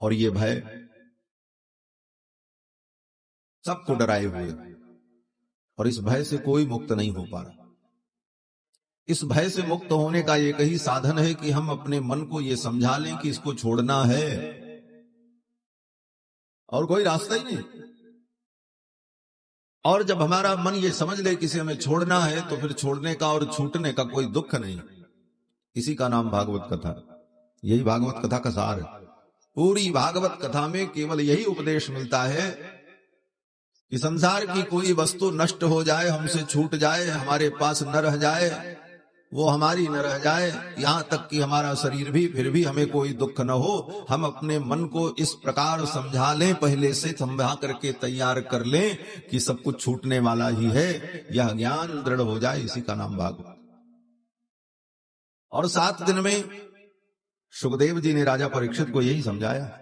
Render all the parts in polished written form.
और ये भय सबको डराए हुए, और इस भय से कोई मुक्त नहीं हो पा रहा। इस भय से मुक्त होने का एक ही साधन है कि हम अपने मन को यह समझा लें कि इसको छोड़ना है, और कोई रास्ता ही नहीं। और जब हमारा मन ये समझ ले कि इसे हमें छोड़ना है, तो फिर छोड़ने का और छूटने का कोई दुख नहीं। इसी का नाम भागवत कथा। यही भागवत कथा का सार है। पूरी भागवत कथा में केवल यही उपदेश मिलता है कि संसार की कोई वस्तु नष्ट हो जाए, हमसे छूट जाए, हमारे पास न रह जाए, वो हमारी न रह जाए, यहां तक कि हमारा शरीर भी, फिर भी हमें कोई दुख न हो। हम अपने मन को इस प्रकार समझा लें, पहले से समझा करके तैयार कर लें कि सब कुछ छूटने वाला ही है, यह ज्ञान दृढ़ हो जाए। इसी का नाम भागवत। और 7 दिन में सुखदेव जी ने राजा परीक्षित को यही समझाया,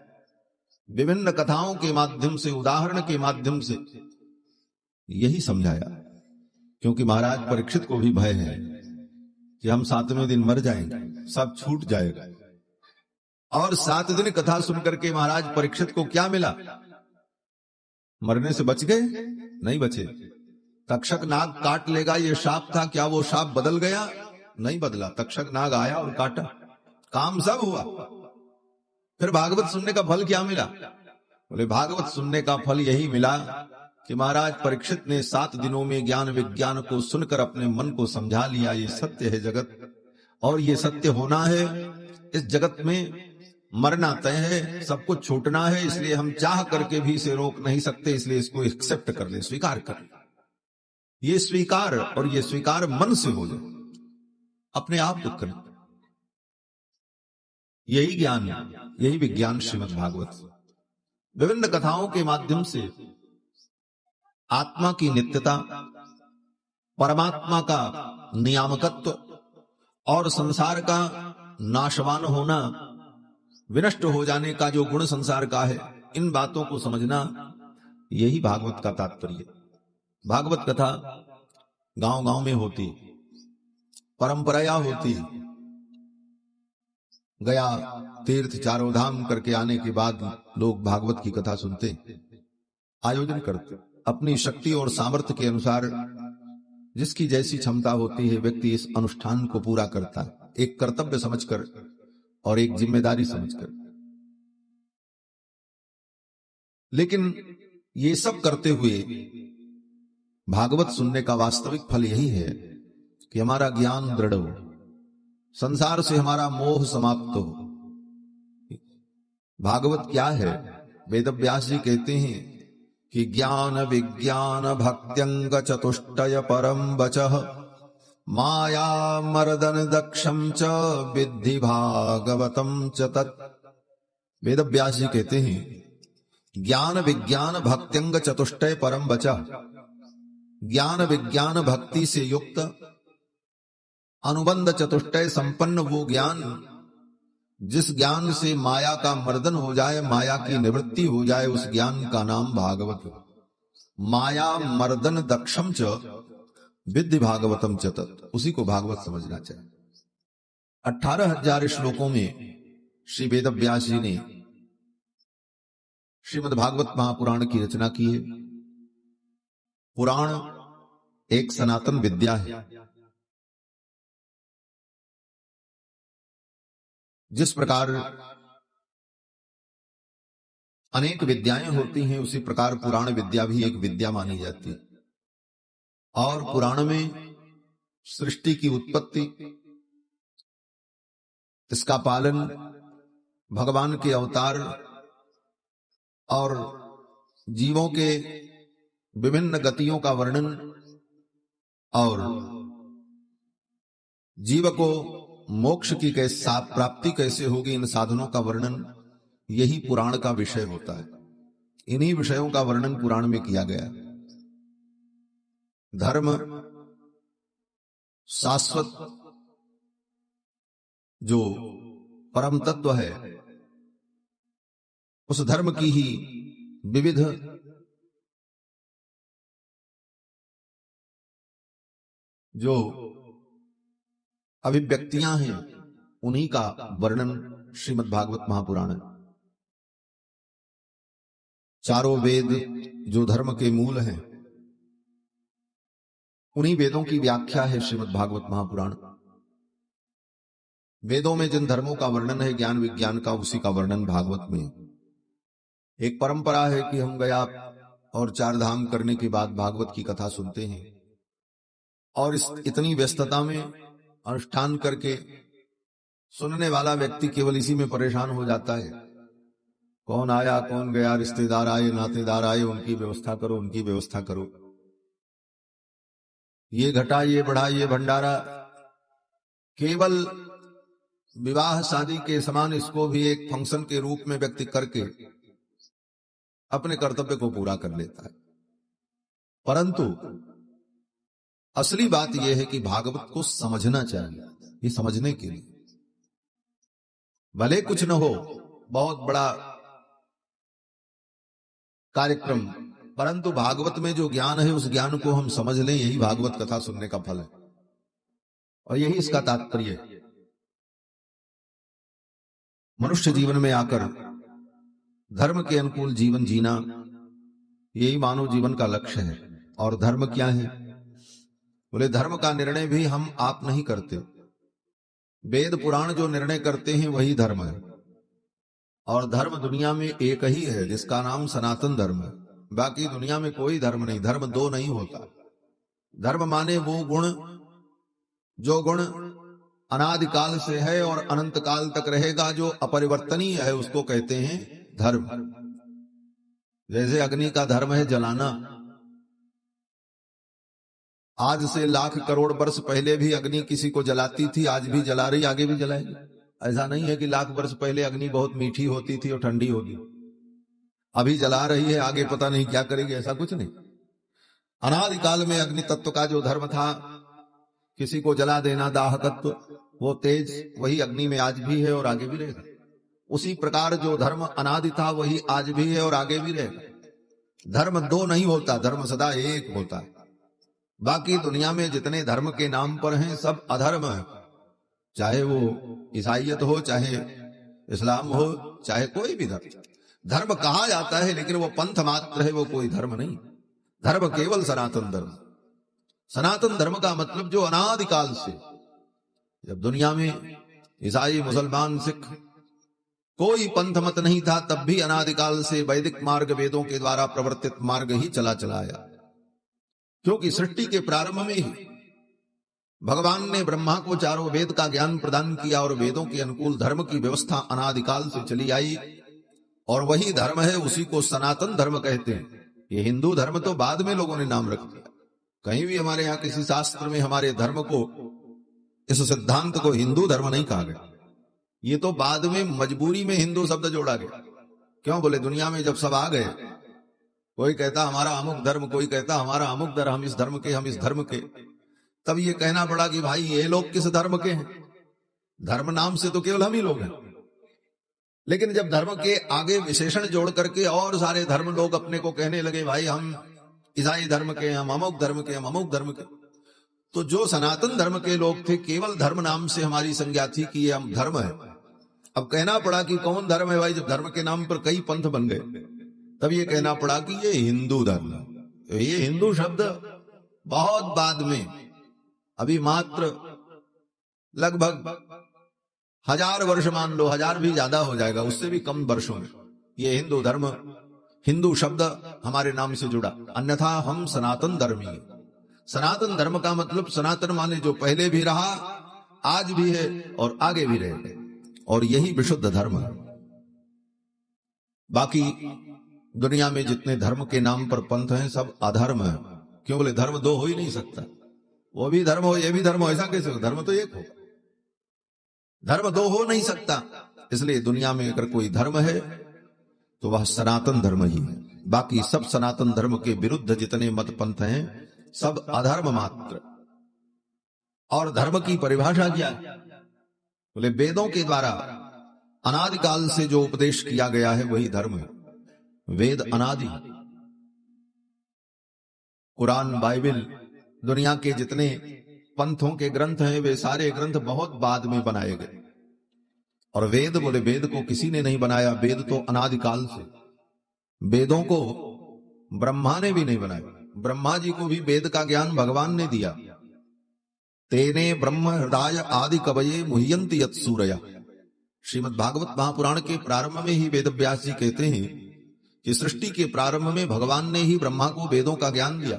विभिन्न कथाओं के माध्यम से, उदाहरण के माध्यम से यही समझाया। क्योंकि महाराज परीक्षित को भी भय है कि हम 7वें दिन मर जाएंगे, सब छूट जाएगा। और 7 दिन कथा सुनकर के महाराज परीक्षित को क्या मिला? मरने से बच गए? नहीं बचे। तक्षक नाग काट लेगा ये शाप था, क्या वो शाप बदल गया? नहीं बदला। तक्षक नाग आया और काटा, काम सब हुआ। फिर भागवत सुनने का फल क्या मिला? बोले भागवत सुनने का फल यही मिला कि महाराज परीक्षित ने 7 दिनों में ज्ञान विज्ञान को सुनकर अपने मन को समझा लिया, ये सत्य है जगत, और ये सत्य होना है। इस जगत में मरना तय है, सब कुछ छूटना है, इसलिए हम चाह करके भी इसे रोक नहीं सकते, इसलिए इसको एक्सेप्ट कर ले, स्वीकार कर ले। ये स्वीकार, और ये स्वीकार मन से हो जाए, अपने आप दुख नहीं। यही ज्ञान, यही विज्ञान श्रीमद् भागवत। विभिन्न कथाओं के माध्यम से आत्मा की नित्यता, परमात्मा का नियामकत्व और संसार का नाशवान होना, विनष्ट हो जाने का जो गुण संसार का है, इन बातों को समझना, यही भागवत का तात्पर्य। भागवत कथा गांव-गांव में होती, परंपराया होती। गया तीर्थ चारों धाम करके आने के बाद लोग भागवत की कथा सुनते, आयोजन करते। अपनी शक्ति और सामर्थ्य के अनुसार जिसकी जैसी क्षमता होती है, व्यक्ति इस अनुष्ठान को पूरा करता है, एक कर्तव्य समझकर और एक जिम्मेदारी समझकर। लेकिन ये सब करते हुए भागवत सुनने का वास्तविक फल यही है कि हमारा ज्ञान दृढ़ हो, संसार से हमारा मोह समाप्त हो। भागवत क्या है? वेदव्यास जी कहते हैं कि ज्ञान विज्ञान भक्त्यंग चतुष्टय परम वचः माया मर्दन दक्षम च विद्धि भागवतम च तत्। वेदव्यास जी कहते हैं ज्ञान विज्ञान भक्त्यंग चतुष्टय परम वचः, ज्ञान विज्ञान भक्ति से युक्त अनुबंध चतुष्टय संपन्न वो ज्ञान, जिस ज्ञान से माया का मर्दन हो जाए, माया की निवृत्ति हो जाए, उस ज्ञान का नाम भागवत। माया मर्दन दक्षम च विद्धि भागवतम च तत्, उसी को भागवत समझना चाहिए। 18,000 श्लोकों में श्री वेदव्यास जी ने श्रीमद् भागवत महापुराण की रचना की है। पुराण एक सनातन विद्या है। जिस प्रकार अनेक विद्याएं होती हैं, उसी प्रकार पुराण विद्या भी एक विद्या मानी जाती है। और पुराण में सृष्टि की उत्पत्ति, इसका पालन, भगवान के अवतार और जीवों के विभिन्न गतियों का वर्णन, और जीव को मोक्ष की कैसे प्राप्ति कैसे होगी, इन साधनों का वर्णन, यही पुराण का विषय होता है। इन्हीं विषयों का वर्णन पुराण में किया गया। धर्म, शाश्वत जो परम तत्व है, उस धर्म की ही विविध जो अभिव्यक्तियां हैं, उन्हीं का वर्णन श्रीमद् भागवत महापुराण है। चारों वेद जो धर्म के मूल हैं, उन्हीं वेदों की व्याख्या है श्रीमद् भागवत महापुराण। वेदों में जिन धर्मों का वर्णन है ज्ञान विज्ञान का, उसी का वर्णन भागवत में। एक परंपरा है कि हम गया और चार धाम करने के बाद भागवत की कथा सुनते हैं, और इस इतनी व्यस्तता में अनुष्ठान करके सुनने वाला व्यक्ति केवल इसी में परेशान हो जाता है। कौन आया कौन गया, रिश्तेदार आए नातेदार आए, उनकी व्यवस्था करो उनकी व्यवस्था करो, ये घटा ये बढ़ा ये भंडारा। केवल विवाह शादी के समान इसको भी एक फंक्शन के रूप में व्यक्ति करके अपने कर्तव्य को पूरा कर लेता है। परंतु असली बात यह है कि भागवत को समझना चाहिए। ये समझने के लिए भले कुछ न हो, बहुत बड़ा कार्यक्रम, परंतु भागवत में जो ज्ञान है उस ज्ञान को हम समझ लें, यही भागवत कथा सुनने का फल है और यही इसका तात्पर्य है। मनुष्य जीवन में आकर धर्म के अनुकूल जीवन जीना, यही मानव जीवन का लक्ष्य है। और धर्म क्या है? बोले धर्म का निर्णय भी हम आप नहीं करते, वेद पुराण जो निर्णय करते हैं वही धर्म है। और धर्म दुनिया में एक ही है जिसका नाम सनातन धर्म है। बाकी दुनिया में कोई धर्म नहीं। धर्म दो नहीं होता। धर्म माने वो गुण जो गुण अनादिकाल से है और अनंत काल तक रहेगा, जो अपरिवर्तनीय है, उसको कहते हैं धर्म। जैसे अग्नि का धर्म है जलाना। आज से लाख करोड़ वर्ष पहले भी अग्नि किसी को जलाती थी, आज भी जला रही, आगे भी जलाएगी। ऐसा नहीं है कि लाख वर्ष पहले अग्नि बहुत मीठी होती थी और ठंडी होगी, अभी जला रही है, आगे पता नहीं क्या करेगी, ऐसा कुछ नहीं। अनादिकाल में अग्नि तत्व का जो धर्म था, किसी को जला देना, दाह तत्व, वो तेज, वही अग्नि में आज भी है और आगे भी रहेगा। उसी प्रकार जो धर्म अनादि था वही आज भी है और आगे भी रहेगा। धर्म दो नहीं होता, धर्म सदा एक होता है। बाकी दुनिया में जितने धर्म के नाम पर हैं सब अधर्म है, चाहे वो ईसाइयत हो, चाहे इस्लाम हो, चाहे कोई भी धर्म। धर्म कहा जाता है लेकिन वो पंथ मात्र है, वो कोई धर्म नहीं। धर्म केवल सनातन धर्म। सनातन धर्म का मतलब जो अनादिकाल से, जब दुनिया में ईसाई मुसलमान सिख कोई पंथ मत नहीं था, तब भी अनादिकाल से वैदिक मार्ग, वेदों के द्वारा प्रवर्तित मार्ग ही चला आया। क्योंकि सृष्टि के प्रारंभ में ही भगवान ने ब्रह्मा को चारों वेद का ज्ञान प्रदान किया और वेदों के अनुकूल धर्म की व्यवस्था अनादिकाल से चली आई, और वही धर्म है, उसी को सनातन धर्म कहते हैं। ये हिंदू धर्म तो बाद में लोगों ने नाम रख दिया। कहीं भी हमारे यहाँ किसी शास्त्र में हमारे धर्म को, इस सिद्धांत को हिंदू धर्म नहीं कहा गया। ये तो बाद में मजबूरी में हिंदू शब्द जोड़ा गया। क्यों? बोले दुनिया में जब सब आ गए, कोई कहता हमारा अमुक धर्म, कोई कहता हमारा अमुक धर्म, हम इस धर्म के, हम इस धर्म के, तब ये कहना पड़ा कि भाई ये लोग किस धर्म के हैं? धर्म नाम से तो केवल हम ही लोग हैं। लेकिन जब धर्म के आगे विशेषण जोड़ करके और सारे धर्म लोग अपने को कहने लगे भाई हम ईसाई धर्म के, हम अमुक धर्म के, हम अमुक धर्म के, तो जो सनातन धर्म के लोग थे, केवल धर्म नाम से हमारी संज्ञा थी कि ये हम धर्म है। अब कहना पड़ा कि कौन धर्म है भाई? जब धर्म के नाम पर कई पंथ बन गए, तब ये कहना पड़ा कि ये हिंदू धर्म। ये हिंदू शब्द बहुत बाद में, अभी मात्र लगभग 1000 वर्ष, मान लो 1000 भी ज्यादा हो जाएगा, उससे भी कम वर्षों में ये हिंदू धर्म, हिंदू शब्द हमारे नाम से जुड़ा। अन्यथा हम सनातन धर्मी हैं। सनातन धर्म का मतलब, सनातन माने जो पहले भी रहा, आज भी है और आगे भी रहेगा, और यही विशुद्ध धर्म है। बाकी दुनिया में जितने धर्म के नाम पर पंथ हैं सब अधर्म है। क्यों? बोले धर्म दो हो ही नहीं सकता। वो भी धर्म हो, ये भी धर्म हो, ऐसा कैसे हो? धर्म तो एक हो, धर्म दो हो नहीं सकता। इसलिए दुनिया में अगर कोई धर्म है तो वह सनातन धर्म ही है। बाकी सब सनातन धर्म के विरुद्ध जितने मत पंथ हैं सब अधर्म मात्र। और धर्म की परिभाषा क्या है? बोले वेदों के द्वारा अनादिकाल से जो उपदेश किया गया है वही धर्म है। वेद अनादि, कुरान, बाइबल, दुनिया के जितने पंथों के ग्रंथ हैं वे सारे ग्रंथ बहुत बाद में बनाए गए। और वेद, बोले वेद को किसी ने नहीं बनाया, वेद तो अनादिकाल से वेदों को ब्रह्मा ने भी नहीं बनाया। ब्रह्मा जी को भी वेद का ज्ञान भगवान ने दिया। तेने ब्रह्म हृदय आदि कवये मुह्यन्ति यत् सूरया। श्रीमद् भागवत महापुराण के प्रारंभ में ही वेद व्यास जी कहते हैं कि सृष्टि के प्रारंभ में भगवान ने ही ब्रह्मा को वेदों का ज्ञान दिया।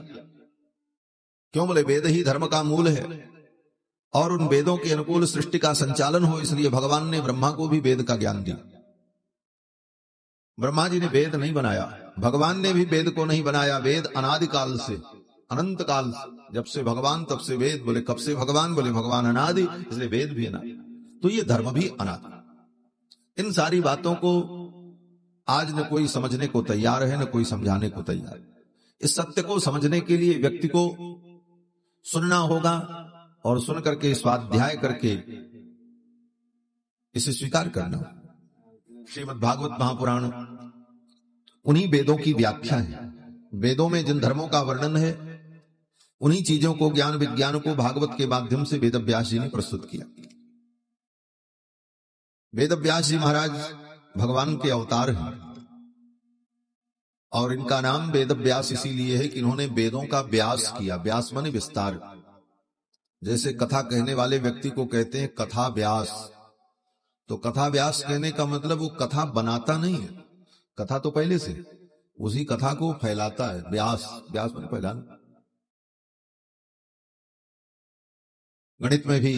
क्यों? बोले वेद ही धर्म का मूल है और उन वेदों के अनुकूल सृष्टि का संचालन हो, इसलिए भगवान ने ब्रह्मा को भी वेद का ज्ञान दिया। ब्रह्मा जी ने वेद नहीं बनाया, भगवान ने भी वेद को नहीं बनाया। वेद अनादिकाल से, अनंत काल से, जब से भगवान तब से वेद। बोले कब से भगवान? बोले भगवान अनादि, इसलिए वेद भी अनादि, तो ये धर्म भी अनादि। इन सारी बातों को आज न कोई समझने को तैयार है, न कोई समझाने को तैयार है। इस सत्य को समझने के लिए व्यक्ति को सुनना होगा और सुन करके स्वाध्याय करके इसे स्वीकार करना। श्रीमद् भागवत महापुराण उन्हीं वेदों की व्याख्या है। वेदों में जिन धर्मों का वर्णन है, उन्हीं चीजों को, ज्ञान विज्ञान को भागवत के माध्यम से वेद व्यास जी ने प्रस्तुत किया। वेद व्यास जी महाराज भगवान के अवतार हैं और इनका नाम वेद व्यास इसीलिए है कि इन्होंने वेदों का व्यास किया। व्यास माने विस्तार। जैसे कथा कहने वाले व्यक्ति को कहते हैं कथा व्यास, तो कथा व्यास कहने का मतलब वो कथा बनाता नहीं है, कथा तो पहले से, उसी कथा को फैलाता है। व्यास, व्यास माने फैलाना। गणित में भी,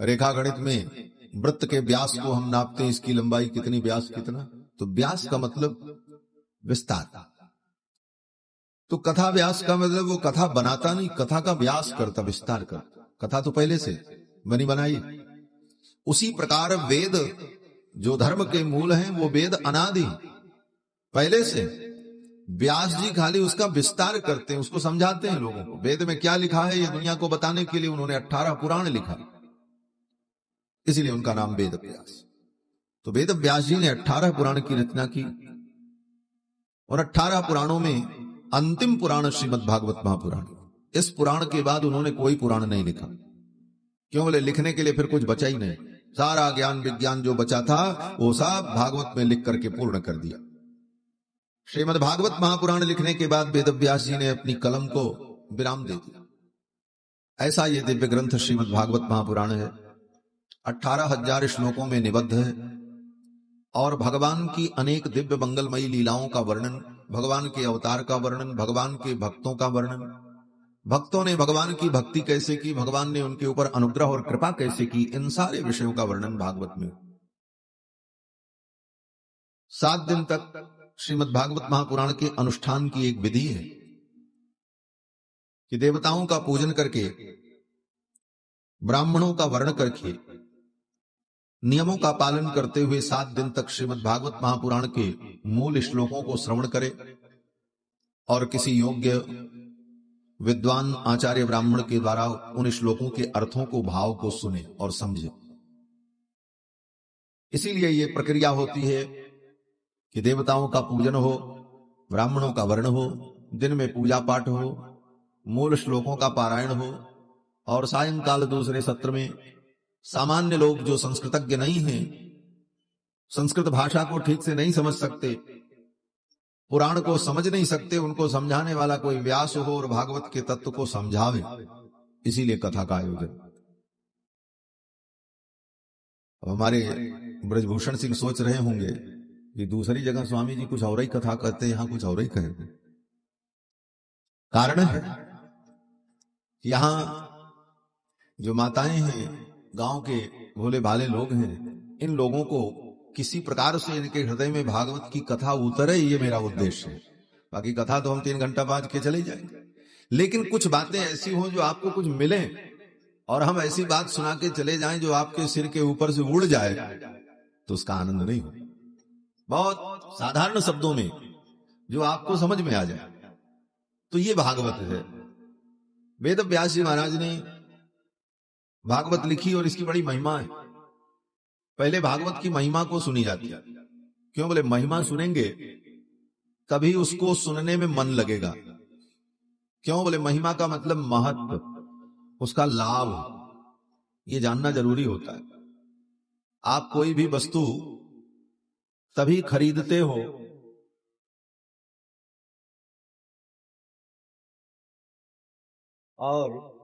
रेखा गणित में वृत्त के व्यास को हम नापते हैं, इसकी लंबाई कितनी, व्यास कितना, तो व्यास का मतलब विस्तार। तो कथा व्यास का मतलब वो कथा बनाता नहीं, कथा का व्यास करता, विस्तार करता। कथा तो पहले से बनी बनाई। उसी प्रकार वेद जो धर्म के मूल हैं, वो वेद अनादि पहले से। व्यास जी खाली उसका विस्तार करते हैं, उसको समझाते हैं लोगों को। वेद में क्या लिखा है ये दुनिया को बताने के लिए उन्होंने 18 पुराण लिखा, इसीलिए उनका नाम वेद व्यास। तो वेद व्यास जी ने 18 पुराण की रचना की और 18 पुराणों में अंतिम पुराण श्रीमद् भागवत महापुराण। इस पुराण के बाद उन्होंने कोई पुराण नहीं लिखा। क्यों? बोले लिखने के लिए फिर कुछ बचा ही नहीं। सारा ज्ञान विज्ञान जो बचा था वो सब भागवत में लिख करके पूर्ण कर दिया। श्रीमद् भागवत महापुराण लिखने के बाद वेद व्यास जी ने अपनी कलम को विराम दे दिया। ऐसा ये दिव्य ग्रंथ श्रीमद् भागवत महापुराण है। 18,000 श्लोकों में निबद्ध है और भगवान की अनेक दिव्य मंगलमयी लीलाओं का वर्णन, भगवान के अवतार का वर्णन, भगवान के भक्तों का वर्णन, भक्तों ने भगवान की भक्ति कैसे की, भगवान ने उनके ऊपर अनुग्रह और कृपा कैसे की, इन सारे विषयों का वर्णन भागवत में। 7 दिन तक श्रीमद् भागवत महापुराण के अनुष्ठान की एक विधि है कि देवताओं का पूजन करके, ब्राह्मणों का वर्ण करके, नियमों का पालन करते हुए 7 दिन तक श्रीमद् भागवत महापुराण के मूल श्लोकों को श्रवण करे और किसी योग्य विद्वान आचार्य ब्राह्मण के द्वारा उन श्लोकों के अर्थों को, भाव को सुने और समझे। इसीलिए ये प्रक्रिया होती है कि देवताओं का पूजन हो, ब्राह्मणों का वर्ण हो, दिन में पूजा पाठ हो, मूल श्लोकों का पारायण हो और सायंकाल दूसरे सत्र में सामान्य लोग जो संस्कृतज्ञ नहीं हैं, संस्कृत भाषा को ठीक से नहीं समझ सकते, पुराण को समझ नहीं सकते, उनको समझाने वाला कोई व्यास हो और भागवत के तत्व को समझावे। इसीलिए कथा का आयोजन। अब हमारे ब्रजभूषण सिंह सोच रहे होंगे कि दूसरी जगह स्वामी जी कुछ और ही कथा कहते हैं, यहां कुछ और ही कहेंगे। कारण है यहां जो माताएं हैं, गांव के भोले भाले लोग हैं, इन लोगों को किसी प्रकार से इनके हृदय में भागवत की कथा उतरे, ये मेरा उद्देश्य है। बाकी कथा तो हम 3 घंटा बाज के चले जाएंगे, लेकिन कुछ बातें ऐसी हो जो आपको कुछ मिले और हम ऐसी बात सुना के चले जाएं जो आपके सिर के ऊपर से उड़ जाए, तो उसका आनंद नहीं हो। बहुत साधारण शब्दों में जो आपको समझ में आ जाए, तो ये भागवत है। वेद व्यास जी महाराज ने भागवत लिखी और इसकी बड़ी महिमा है। पहले भागवत की महिमा को सुनी जाती है। क्यों? बोले महिमा सुनेंगे तभी उसको सुनने में मन लगेगा। क्यों? बोले महिमा का मतलब महत्व, उसका लाभ, ये जानना जरूरी होता है। आप कोई भी वस्तु तभी खरीदते हो और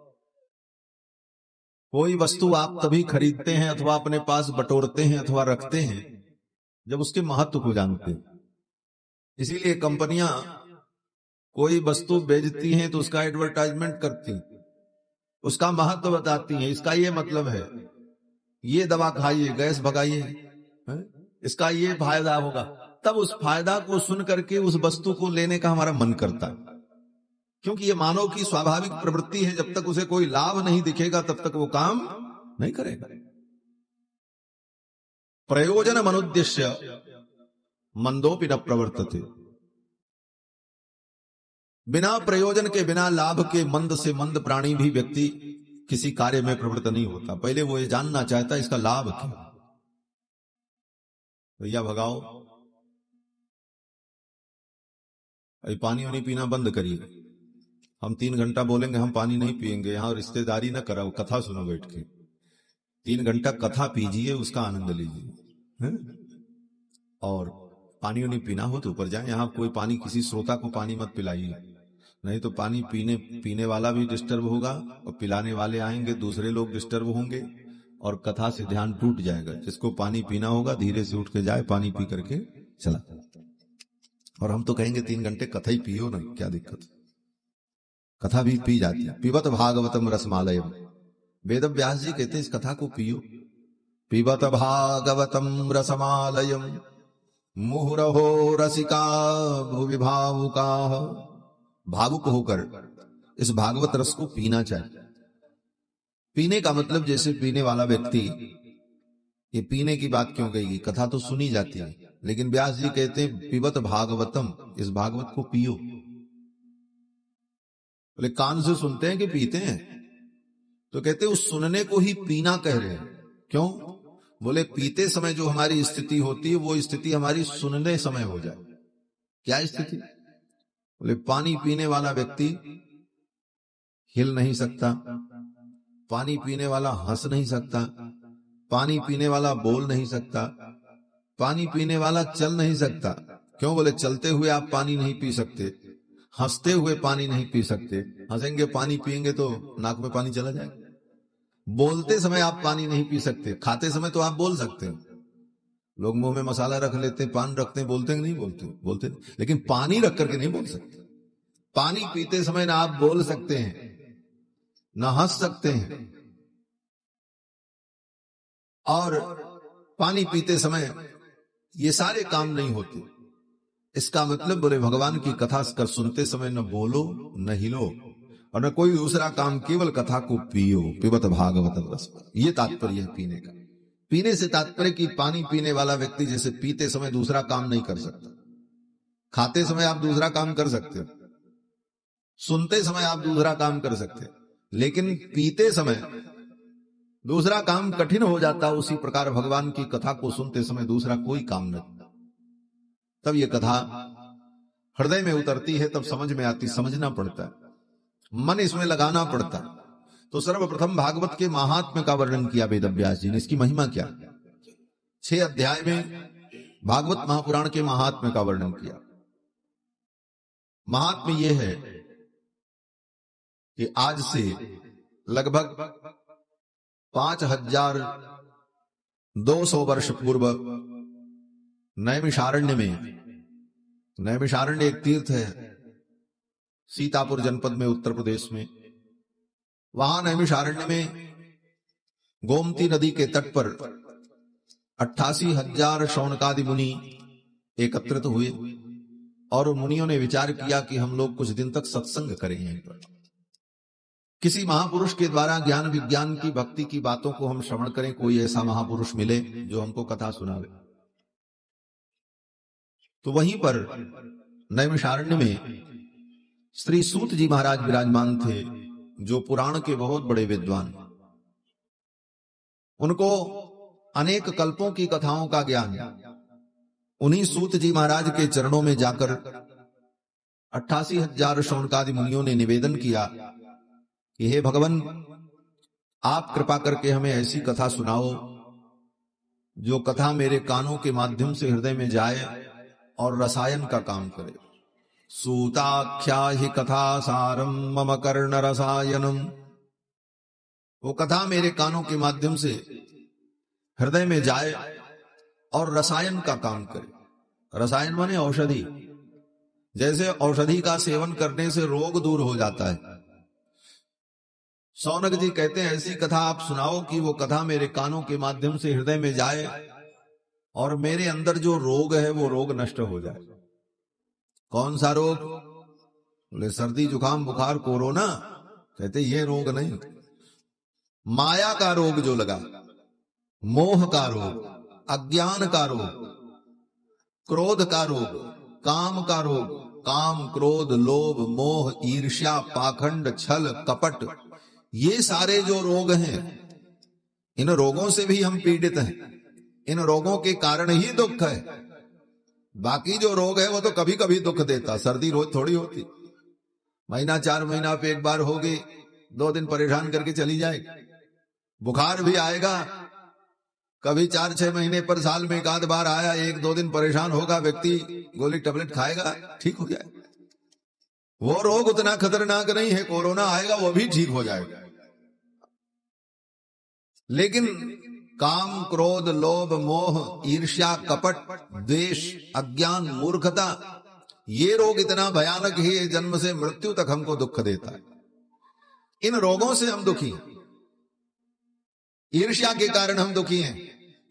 कोई वस्तु आप तभी खरीदते हैं अथवा अपने पास बटोरते हैं अथवा रखते हैं जब उसके महत्व को जानते हैं। इसीलिए कंपनियां कोई वस्तु बेचती हैं तो उसका एडवर्टाइजमेंट करती हैं, उसका महत्व बताती हैं। इसका ये मतलब है, ये दवा खाइए, गैस भगाइए, इसका ये फायदा होगा। तब उस फायदा को सुन करके उस वस्तु को लेने का हमारा मन करता है, क्योंकि ये मानव की स्वाभाविक प्रवृत्ति है। जब तक उसे कोई लाभ नहीं दिखेगा तब तक वो काम नहीं करेगा। प्रयोजन मनुद्देश्य मंदोपि न प्रवर्तते। बिना प्रयोजन के, बिना लाभ के मंद से मंद प्राणी भी व्यक्ति किसी कार्य में प्रवृत्त नहीं होता। पहले वो ये जानना चाहता है इसका लाभ क्या। भैया भगाओ, अभी पानी वानी पीना बंद करिए। हम 3 घंटा बोलेंगे हम पानी नहीं पिएंगे, यहां रिश्तेदारी ना कराओ, कथा सुनो बैठ के। 3 घंटा कथा पीजिए, उसका आनंद लीजिए। और पानी वानी पीना हो तो ऊपर जाए। यहां कोई पानी, किसी श्रोता को पानी मत पिलाइए, नहीं तो पानी पीने वाला भी डिस्टर्ब होगा और पिलाने वाले आएंगे, दूसरे लोग डिस्टर्ब होंगे और कथा से ध्यान टूट जाएगा। जिसको पानी पीना होगा धीरे से उठ के जाए, पानी पी करके चला। और हम तो कहेंगे 3 घंटे कथा ही पियो ना, क्या दिक्कत। कथा भी पी जाती है। पिबत भागवतम रसमालयम, वेद व्यास जी कहते हैं इस कथा को पियो। पिबत भागवतम रसमालयम मुहुरहो रसिका भुवि भावुका। भावुक होकर इस भागवत रस को पीना चाहिए। पीने का मतलब जैसे पीने वाला व्यक्ति, ये पीने की बात क्यों कही? कथा तो सुनी जाती है, लेकिन व्यास जी कहते हैं पिबत भागवतम, इस भागवत को पियो। बोले कान से सुनते हैं कि पीते हैं? तो कहते उस सुनने को ही पीना कह रहे हैं। क्यों? बोले पीते समय जो हमारी स्थिति होती है वो स्थिति हमारी सुनने समय हो जाए। क्या स्थिति? बोले पानी पीने वाला व्यक्ति हिल नहीं सकता, पानी पीने वाला हंस नहीं सकता, पानी पीने वाला बोल नहीं सकता, पानी पीने वाला चल नहीं सकता। क्यों? बोले चलते हुए आप पानी नहीं पी सकते, हंसते हुए पानी नहीं पी सकते। हंसेंगे पानी पिएंगे तो नाक में पानी चला जाएगा। बोलते समय आप पानी नहीं पी सकते, खाते समय तो आप बोल सकते हैं। लोग मुंह में मसाला रख लेते हैं, पान रखते हैं, बोलते हैं नहीं? बोलते लेकिन पानी रख करके नहीं बोल सकते। पानी पीते समय ना आप बोल सकते हैं ना हंस सकते हैं, और पानी पीते समय ये सारे काम नहीं होते। इसका मतलब बोले भगवान की कथा कर सुनते समय न बोलो न हिलो और न कोई दूसरा काम, केवल कथा को पियो। पिबत भागवत रस, ये तात्पर्य है पीने का। पीने से तात्पर्य कि पानी पीने वाला व्यक्ति जैसे पीते समय दूसरा काम नहीं कर सकता। खाते समय आप दूसरा काम कर सकते हो, सुनते समय आप दूसरा काम कर सकते, लेकिन पीते समय दूसरा काम कठिन हो जाता। उसी प्रकार भगवान की कथा को सुनते समय दूसरा कोई काम नहीं। तब ये कथा हृदय में उतरती है, तब समझ में आती। समझना पड़ता है, मन इसमें लगाना पड़ता है। तो सर्वप्रथम भागवत के महात्म्य का वर्णन किया वेद व्यास जी ने। इसकी महिमा क्या? 6 अध्याय में भागवत महापुराण के महात्म्य का वर्णन किया। महात्म्य यह है कि आज से लगभग 5200 वर्ष पूर्व नैमिषारण्य में, नैमिषारण्य एक तीर्थ है सीतापुर जनपद में उत्तर प्रदेश में, वहां नैमिषारण्य में गोमती नदी के तट पर 88,000 शौनकादि मुनि एकत्रित हुए और उन मुनियों ने विचार किया कि हम लोग कुछ दिन तक सत्संग करें। यहीं पर किसी महापुरुष के द्वारा ज्ञान विज्ञान की, भक्ति की बातों को हम श्रवण करें। कोई ऐसा महापुरुष मिले जो हमको कथा सुनावे। तो वहीं पर नैमिषारण्य में श्री सूत जी महाराज विराजमान थे, जो पुराण के बहुत बड़े विद्वान। उनको अनेक कल्पों की कथाओं का ज्ञान। उन्हीं सूत जी महाराज के चरणों में जाकर 88,000 शौनकादि मुनियों ने निवेदन किया कि हे भगवान, आप कृपा करके हमें ऐसी कथा सुनाओ जो कथा मेरे कानों के माध्यम से हृदय में जाए और रसायन का काम करे। सूताख्या ही कथा सारम मम कर्ण रसायनम। वो कथा मेरे कानों के माध्यम से हृदय में जाए और रसायन का काम करे। रसायन माने औषधि। जैसे औषधि का सेवन करने से रोग दूर हो जाता है, शौनक जी कहते हैं ऐसी कथा आप सुनाओ कि वो कथा मेरे कानों के माध्यम से हृदय में जाए और मेरे अंदर जो रोग है वो रोग नष्ट हो जाए। कौन सा रोग? बोले सर्दी जुकाम बुखार कोरोना। कहते ये रोग नहीं, माया का रोग जो लगा, मोह का रोग, अज्ञान का रोग, क्रोध का रोग, काम का रोग, काम क्रोध लोभ मोह ईर्ष्या पाखंड छल कपट, ये सारे जो रोग हैं, इन रोगों से भी हम पीड़ित हैं। इन रोगों के कारण ही दुख है। बाकी जो रोग है वो तो कभी कभी दुख देता, सर्दी रोज थोड़ी होती। महीना 4 महीना पे एक बार होगी, 2 दिन परेशान करके चली जाएगी। बुखार भी आएगा, कभी 4-6 महीने पर साल में 1 आध बार आया, 1-2 दिन परेशान होगा व्यक्ति, गोली टेबलेट खाएगा, ठीक हो जाएगा। वो रोग उतना खतरनाक नहीं है, कोरोना आएगा वो भी ठीक हो जाएगा। लेकिन काम क्रोध लोभ मोह ईर्ष्या कपट द्वेष अज्ञान मूर्खता, ये रोग इतना भयानक है, जन्म से मृत्यु तक हमको दुख देता है। इन रोगों से हम दुखी हैं। ईर्ष्या के कारण हम दुखी हैं।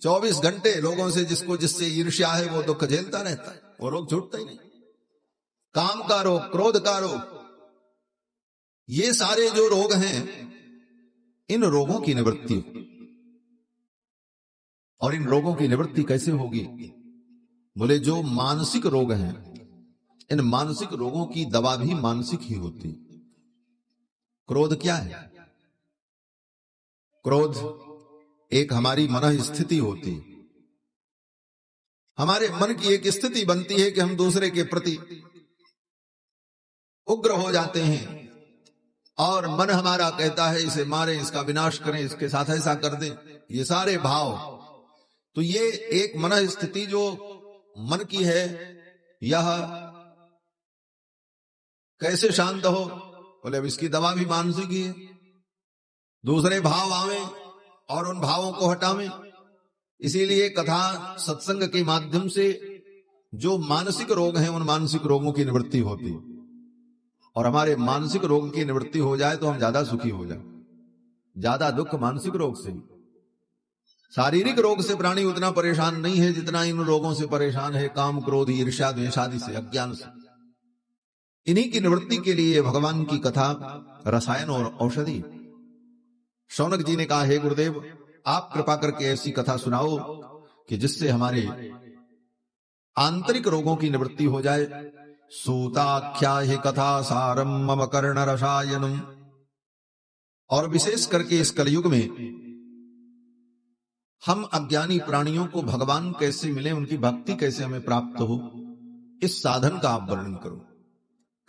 24 घंटे लोगों से जिससे ईर्ष्या है वो दुख झेलता रहता है, वो रोग छूटता ही नहीं। काम का रोग, क्रोध का रोग, ये सारे जो रोग हैं, इन रोगों की निवृत्ति हो। और इन रोगों की निवृत्ति कैसे होगी? बोले जो मानसिक रोग हैं, इन मानसिक रोगों की दवा भी मानसिक ही होती। क्रोध क्या है? क्रोध एक हमारी मन स्थिति होती। हमारे मन की एक स्थिति बनती है कि हम दूसरे के प्रति उग्र हो जाते हैं और मन हमारा कहता है इसे मारें, इसका विनाश करें, इसके साथ ऐसा कर दें। ये सारे भाव, तो ये एक मन स्थिति जो मन की है, यह कैसे शांत हो? बोले अब इसकी दवा भी मानसिक ही है। दूसरे भाव आवे और उन भावों को हटावें। इसीलिए कथा सत्संग के माध्यम से जो मानसिक रोग हैं, उन मानसिक रोगों की निवृत्ति होती। और हमारे मानसिक रोग की निवृत्ति हो जाए तो हम ज्यादा सुखी हो जाए। ज्यादा दुख मानसिक रोग से। शारीरिक रोग से प्राणी उतना परेशान नहीं है जितना इन रोगों से परेशान है, काम क्रोध ईर्ष्या द्वेष आदि से, अज्ञान से। इन्हीं की निवृत्ति के लिए भगवान की कथा रसायन और औषधि। शौनक जी ने कहा, हे गुरुदेव, आप कृपा करके ऐसी कथा सुनाओ कि जिससे हमारे आंतरिक रोगों की निवृत्ति हो जाए। सूताख्या ही कथा सारम मम कर्ण रसायनम। और विशेष करके इस कलयुग में हम अज्ञानी प्राणियों को भगवान कैसे मिले, उनकी भक्ति कैसे हमें प्राप्त हो, इस साधन का आप वर्णन करो।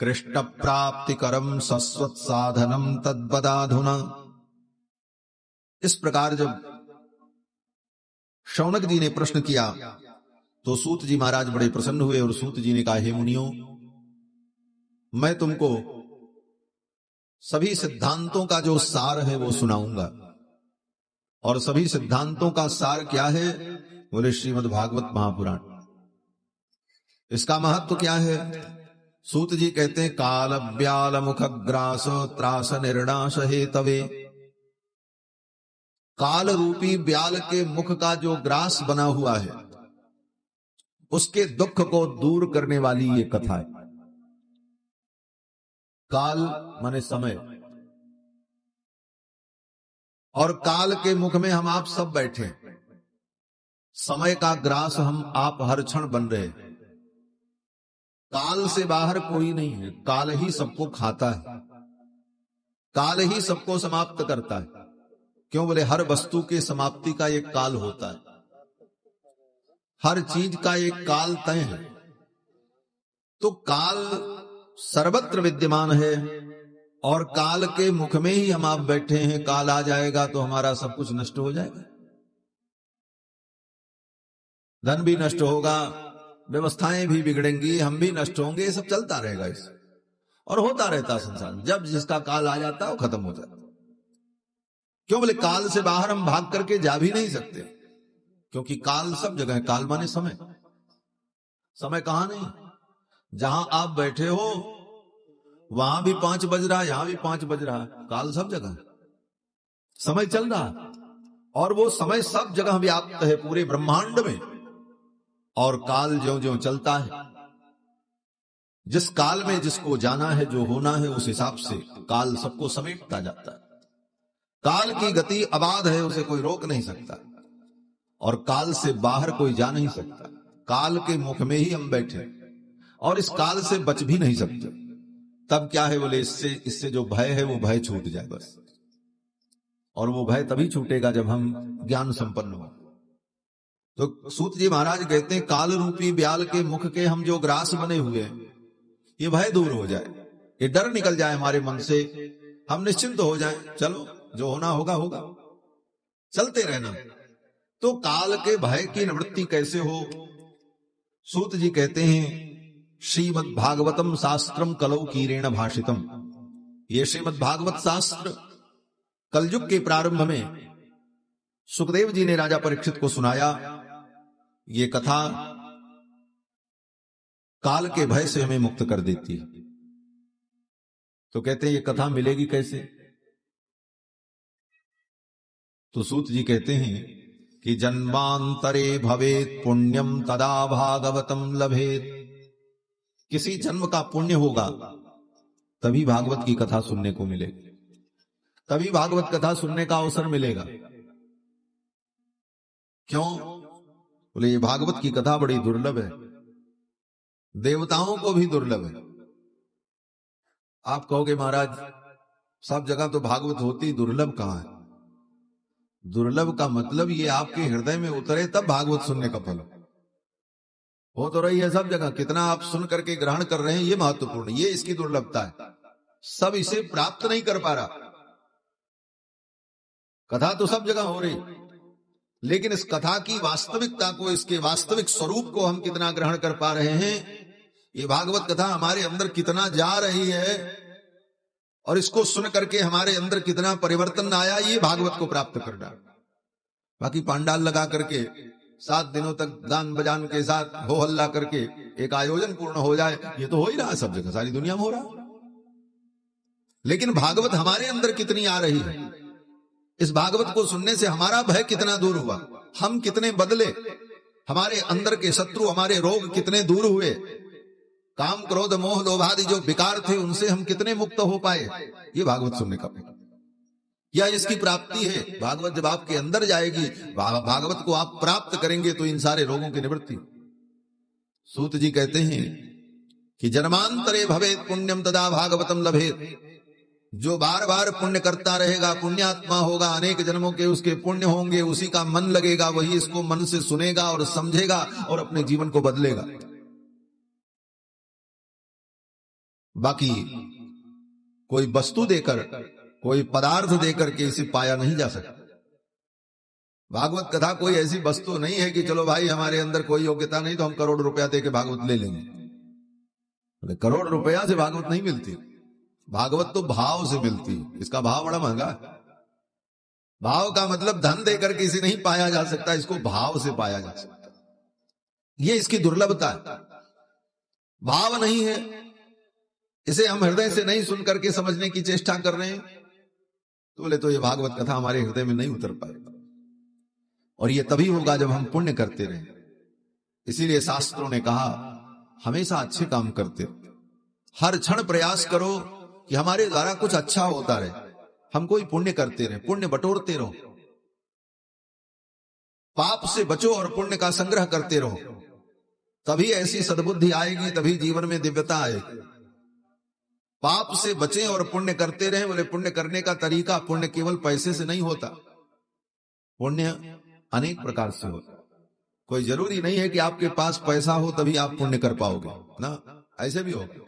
कृष्ण प्राप्ति करम सस्वत साधनम तद्वदाधुना। इस प्रकार जब शौनक जी ने प्रश्न किया तो सूत जी महाराज बड़े प्रसन्न हुए और सूत जी ने कहा, हे मुनियों, मैं तुमको सभी सिद्धांतों का जो सार है वो सुनाऊंगा। और सभी सिद्धांतों का सार क्या है? बोले श्रीमद् भागवत महापुराण। इसका महत्व क्या है? सूत जी कहते हैं, काल ब्याल मुख ग्रास त्रास निर्णाश हेतवे। काल रूपी ब्याल के मुख का जो ग्रास बना हुआ है, उसके दुख को दूर करने वाली ये कथा है। काल माने समय, और काल के मुख में हम आप सब बैठे। समय का ग्रास हम आप हर क्षण बन रहे। काल से बाहर कोई नहीं है, काल ही सबको खाता है, काल ही सबको समाप्त करता है। क्यों? बोले हर वस्तु के समाप्ति का एक काल होता है, हर चीज का एक काल तय है। तो काल सर्वत्र विद्यमान है और काल के मुख में ही हम आप बैठे हैं। काल आ जाएगा तो हमारा सब कुछ नष्ट हो जाएगा, धन भी नष्ट होगा, व्यवस्थाएं भी बिगड़ेंगी, हम भी नष्ट होंगे, ये सब चलता रहेगा इस और होता रहता संसार। जब जिसका काल आ जाता है वो खत्म हो जाता है। क्यों बोले काल से बाहर हम भाग करके जा भी नहीं सकते, क्योंकि काल सब जगह है। काल माने समय, समय कहां नहीं, जहां आप बैठे हो वहां भी 5 बज रहा है, यहां भी 5 बज रहा है। काल सब जगह है, समय चल रहा है और वो समय सब जगह व्याप्त है पूरे ब्रह्मांड में। और काल ज्यों ज्यों चलता है, जिस काल में जिसको जाना है, जो होना है, उस हिसाब से काल सबको समेटता जाता है। काल की गति अबाध है, उसे कोई रोक नहीं सकता और काल से बाहर कोई जा नहीं सकता। काल के मुख में ही हम बैठे और इस काल से बच भी नहीं सकते। तब क्या है बोले, इससे जो भय है वो भय छूट जाए बस। और वो भय तभी छूटेगा जब हम ज्ञान संपन्न हो। तो सूत जी महाराज कहते हैं, काल रूपी ब्याल के मुख के हम जो ग्रास बने हुए हैं, ये भय दूर हो जाए, ये डर निकल जाए हमारे मन से, हम निश्चिंत हो जाएं। चलो जो होना होगा होगा, चलते रहना। तो काल के भय की निवृत्ति कैसे हो? सूत जी कहते हैं, श्रीमद् भागवतम शास्त्रम कलौ कीरेण भाषितम। ये श्रीमद् भागवत शास्त्र कलयुग के प्रारंभ में सुखदेव जी ने राजा परीक्षित को सुनाया। ये कथा काल के भय से हमें मुक्त कर देती है। तो कहते हैं ये कथा मिलेगी कैसे? तो सूत जी कहते हैं कि जन्मांतरे भवेत पुण्यम तदा भागवतम लभेत। किसी जन्म का पुण्य होगा तभी भागवत की कथा सुनने को मिलेगी, तभी भागवत कथा सुनने का अवसर मिलेगा। क्यों बोले, ये भागवत की कथा बड़ी दुर्लभ है, देवताओं को भी दुर्लभ है। आप कहोगे महाराज सब जगह तो भागवत होती, दुर्लभ कहां है? दुर्लभ का मतलब ये आपके हृदय में उतरे तब भागवत सुनने का फल हो तो रही है सब जगह। कितना आप सुन करके ग्रहण कर रहे हैं ये महत्वपूर्ण, ये इसकी दुर्लभता है। सब इसे प्राप्त नहीं कर पा रहा। कथा तो सब जगह हो रही, लेकिन इस कथा की वास्तविकता को, इसके वास्तविक स्वरूप को हम कितना ग्रहण कर पा रहे हैं, ये भागवत कथा हमारे अंदर कितना जा रही है और इसको सुन करके हमारे अंदर कितना परिवर्तन आया, ये भागवत को प्राप्त करना। बाकी पांडाल लगा करके 7 दिनों तक गान बजान के साथ हो हल्ला करके एक आयोजन पूर्ण हो जाए, ये तो हो ही रहा है सब जगह, सारी दुनिया में हो रहा। लेकिन भागवत हमारे अंदर कितनी आ रही है, इस भागवत को सुनने से हमारा भय कितना दूर हुआ, हम कितने बदले, हमारे अंदर के शत्रु, हमारे रोग कितने दूर हुए, काम क्रोध मोह लोभ आदि जो विकार थे उनसे हम कितने मुक्त हो पाए, ये भागवत सुनने का या इसकी प्राप्ति है। भागवत जब आपके अंदर जाएगी, भागवत को आप प्राप्त करेंगे तो इन सारे रोगों की निवृत्ति। सूत जी कहते हैं कि जन्मांतरे भवेत पुण्यम तदा भागवतम लभेत। जो बार बार पुण्य करता रहेगा, पुण्यात्मा होगा, अनेक जन्मों के उसके पुण्य होंगे, उसी का मन लगेगा, वही इसको मन से सुनेगा और समझेगा और अपने जीवन को बदलेगा। बाकी कोई वस्तु देकर, कोई पदार्थ देकर के इसे पाया नहीं जा सकता। भागवत कथा कोई ऐसी वस्तु नहीं है कि चलो भाई हमारे अंदर कोई योग्यता नहीं तो हम करोड़ रुपया देके भागवत ले लेंगे। करोड़ रुपया से भागवत नहीं मिलती, भागवत तो भाव से मिलती है। इसका भाव बड़ा महंगा है। भाव का मतलब धन देकर के इसे नहीं पाया जा सकता, इसको भाव से पाया जा सकता। ये इसकी दुर्लभता है। भाव नहीं है, इसे हम हृदय से नहीं सुन करके समझने की चेष्टा कर रहे हैं, तो बोले तो ये भागवत कथा हमारे हृदय में नहीं उतर पाएगा। और ये तभी होगा जब हम पुण्य करते रहें। इसीलिए शास्त्रों ने कहा हमेशा अच्छे काम करते रहो, हर क्षण प्रयास करो कि हमारे द्वारा कुछ अच्छा होता रहे, हम कोई पुण्य करते रहे, पुण्य बटोरते रहो, पाप से बचो और पुण्य का संग्रह करते रहो। तभी ऐसी सद्बुद्धि आएगी, तभी जीवन में दिव्यता आएगी। पाप से बचें और पुण्य करते रहें। बोले पुण्य करने का तरीका, पुण्य केवल पैसे से नहीं होता, पुण्य अनेक प्रकार से होता। कोई जरूरी नहीं है कि आपके पास पैसा हो तभी आप पुण्य कर पाओगे ना, ऐसे भी होगा।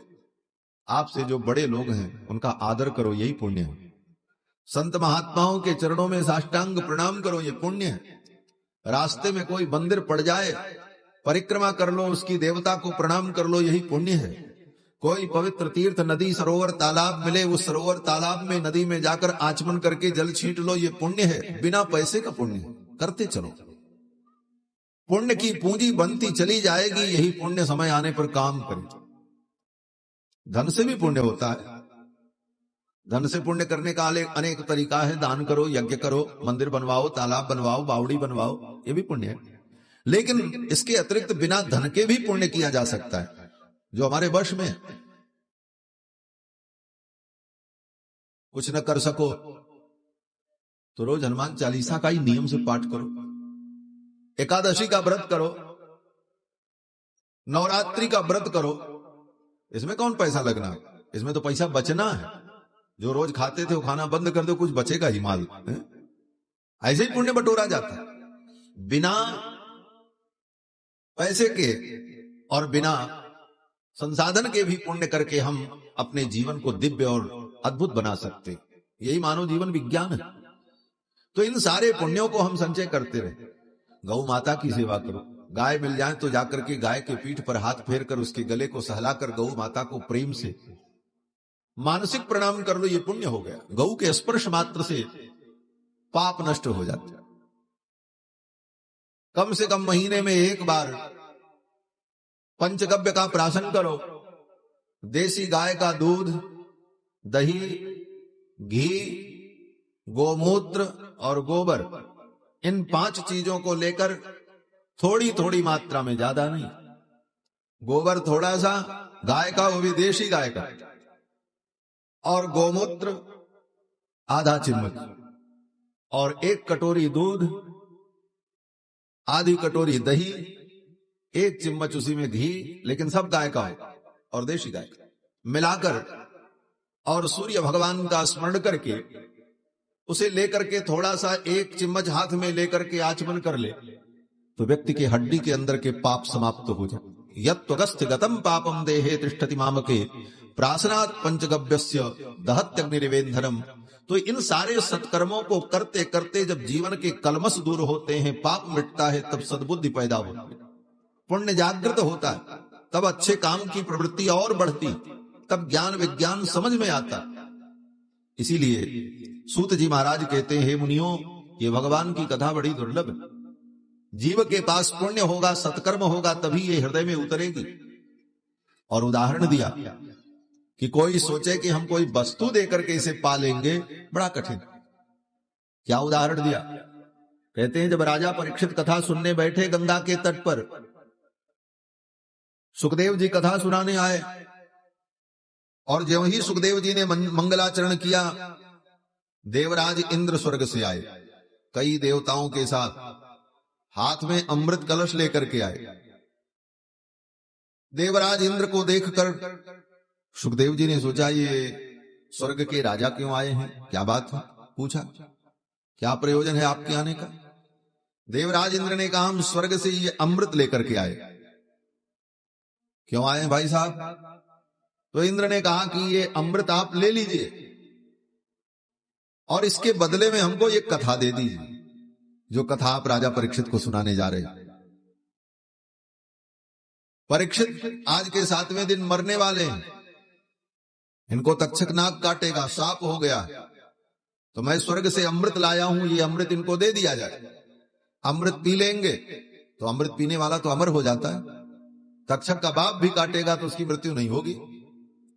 आपसे जो बड़े लोग हैं उनका आदर करो, यही पुण्य है। संत महात्माओं के चरणों में साष्टांग प्रणाम करो, ये पुण्य है। रास्ते में कोई मंदिर पड़ जाए परिक्रमा कर लो, उसकी देवता को प्रणाम कर लो, यही पुण्य है। कोई पवित्र तीर्थ, नदी, सरोवर, तालाब मिले, उस सरोवर तालाब में, नदी में जाकर आचमन करके जल छींट लो, ये पुण्य है। बिना पैसे का पुण्य है, करते चलो। पुण्य की पूंजी बनती चली जाएगी, यही पुण्य समय आने पर काम करे। धन से भी पुण्य होता है। धन से पुण्य करने का अनेक तरीका है। दान करो, यज्ञ करो, मंदिर बनवाओ, तालाब बनवाओ, बावड़ी बनवाओ, ये भी पुण्य है। लेकिन इसके अतिरिक्त बिना धन के भी पुण्य किया जा सकता है, जो हमारे वश में है। कुछ न कर सको तो रोज हनुमान चालीसा का ही नियम से पाठ करो, एकादशी का व्रत करो, नवरात्रि का व्रत करो। इसमें कौन पैसा लगना है? इसमें तो पैसा बचना है। जो रोज खाते थे वो खाना बंद कर दो, कुछ बचेगा ही माल। ऐसे ही पुण्य बटोरा जाता है। बिना पैसे के और बिना संसाधन के भी पुण्य करके हम अपने जीवन को दिव्य और अद्भुत बना सकते। यही मानव जीवन विज्ञान है। तो इन सारे पुण्यों को हम संचय करते रहे। गौ माता की सेवा करो, गाय मिल जाए तो जाकर के गाय के पीठ पर हाथ फेर कर उसके गले को सहलाकर गौ माता को प्रेम से मानसिक प्रणाम कर लो, ये पुण्य हो गया। गौ के स्पर्श मात्र से पाप नष्ट हो जाते हैं। कम से कम महीने में एक बार पंचगव्य का प्राशन करो। देसी गाय का दूध, दही, घी, गोमूत्र और गोबर, इन 5 चीजों को लेकर थोड़ी थोड़ी मात्रा में, ज्यादा नहीं। गोबर थोड़ा सा, गाय का, वो भी देशी गाय का, और गोमूत्र आधा चम्मच, और 1 कटोरी दूध, आधी कटोरी दही, 1 चम्मच उसी में घी, लेकिन सब गाय का हो और देशी गाय का, मिलाकर और सूर्य भगवान का स्मरण करके उसे लेकर के थोड़ा सा 1 चम्मच हाथ में लेकर के आचमन कर ले, तो व्यक्ति के हड्डी के अंदर के पाप समाप्त हो जाए। यत्वगस्त्य गतम पापम देहे तिष्ठति मामके प्रासनात् पंचगव्यस्य दहत्यग्निरिवेन्धनम। तो इन सारे सत्कर्मों को करते करते जब जीवन के कलमश दूर होते हैं, पाप मिटता है, तब सद्बुद्धि पैदा होती है, पुण्य जागृत होता है, तब अच्छे काम की प्रवृत्ति और बढ़ती, तब ज्ञान विज्ञान समझ में आता। इसीलिए सूत जी महाराज कहते हैं, हे मुनियों, ये भगवान की कथा बड़ी दुर्लभ है। जीव के पास पुण्य होगा, सत्कर्म होगा, तभी ये हृदय में उतरेगी। और उदाहरण दिया कि कोई सोचे कि हम कोई वस्तु देकर के इसे पालेंगे, बड़ा कठिन। क्या उदाहरण दिया? कहते हैं, जब राजा परीक्षित कथा सुनने बैठे गंगा के तट पर, सुखदेव जी कथा सुनाने आए, और जो ही सुखदेव जी ने मंगलाचरण किया, देवराज इंद्र स्वर्ग से आए, कई देवताओं के साथ, हाथ में अमृत कलश लेकर के आए। देवराज इंद्र को देखकर सुखदेव जी ने सोचा, ये स्वर्ग के राजा क्यों आए हैं, क्या बात है? पूछा, क्या प्रयोजन है आपके आने का? देवराज इंद्र ने कहा, हम स्वर्ग से ये अमृत लेकर के आए। क्यों आए हैं भाई साहब? तो इंद्र ने कहा कि ये अमृत आप ले लीजिए और इसके बदले में हमको ये कथा दे दीजिए, जो कथा आप राजा परीक्षित को सुनाने जा रहे हैं। परीक्षित आज के 7वें दिन मरने वाले हैं, इनको तक्षक नाग काटेगा, साप हो गया, तो मैं स्वर्ग से अमृत लाया हूं, ये अमृत इनको दे दिया जाए। अमृत पी लेंगे तो अमृत पीने वाला तो अमर हो जाता है, तक्षक का बाप भी काटेगा तो उसकी मृत्यु नहीं होगी।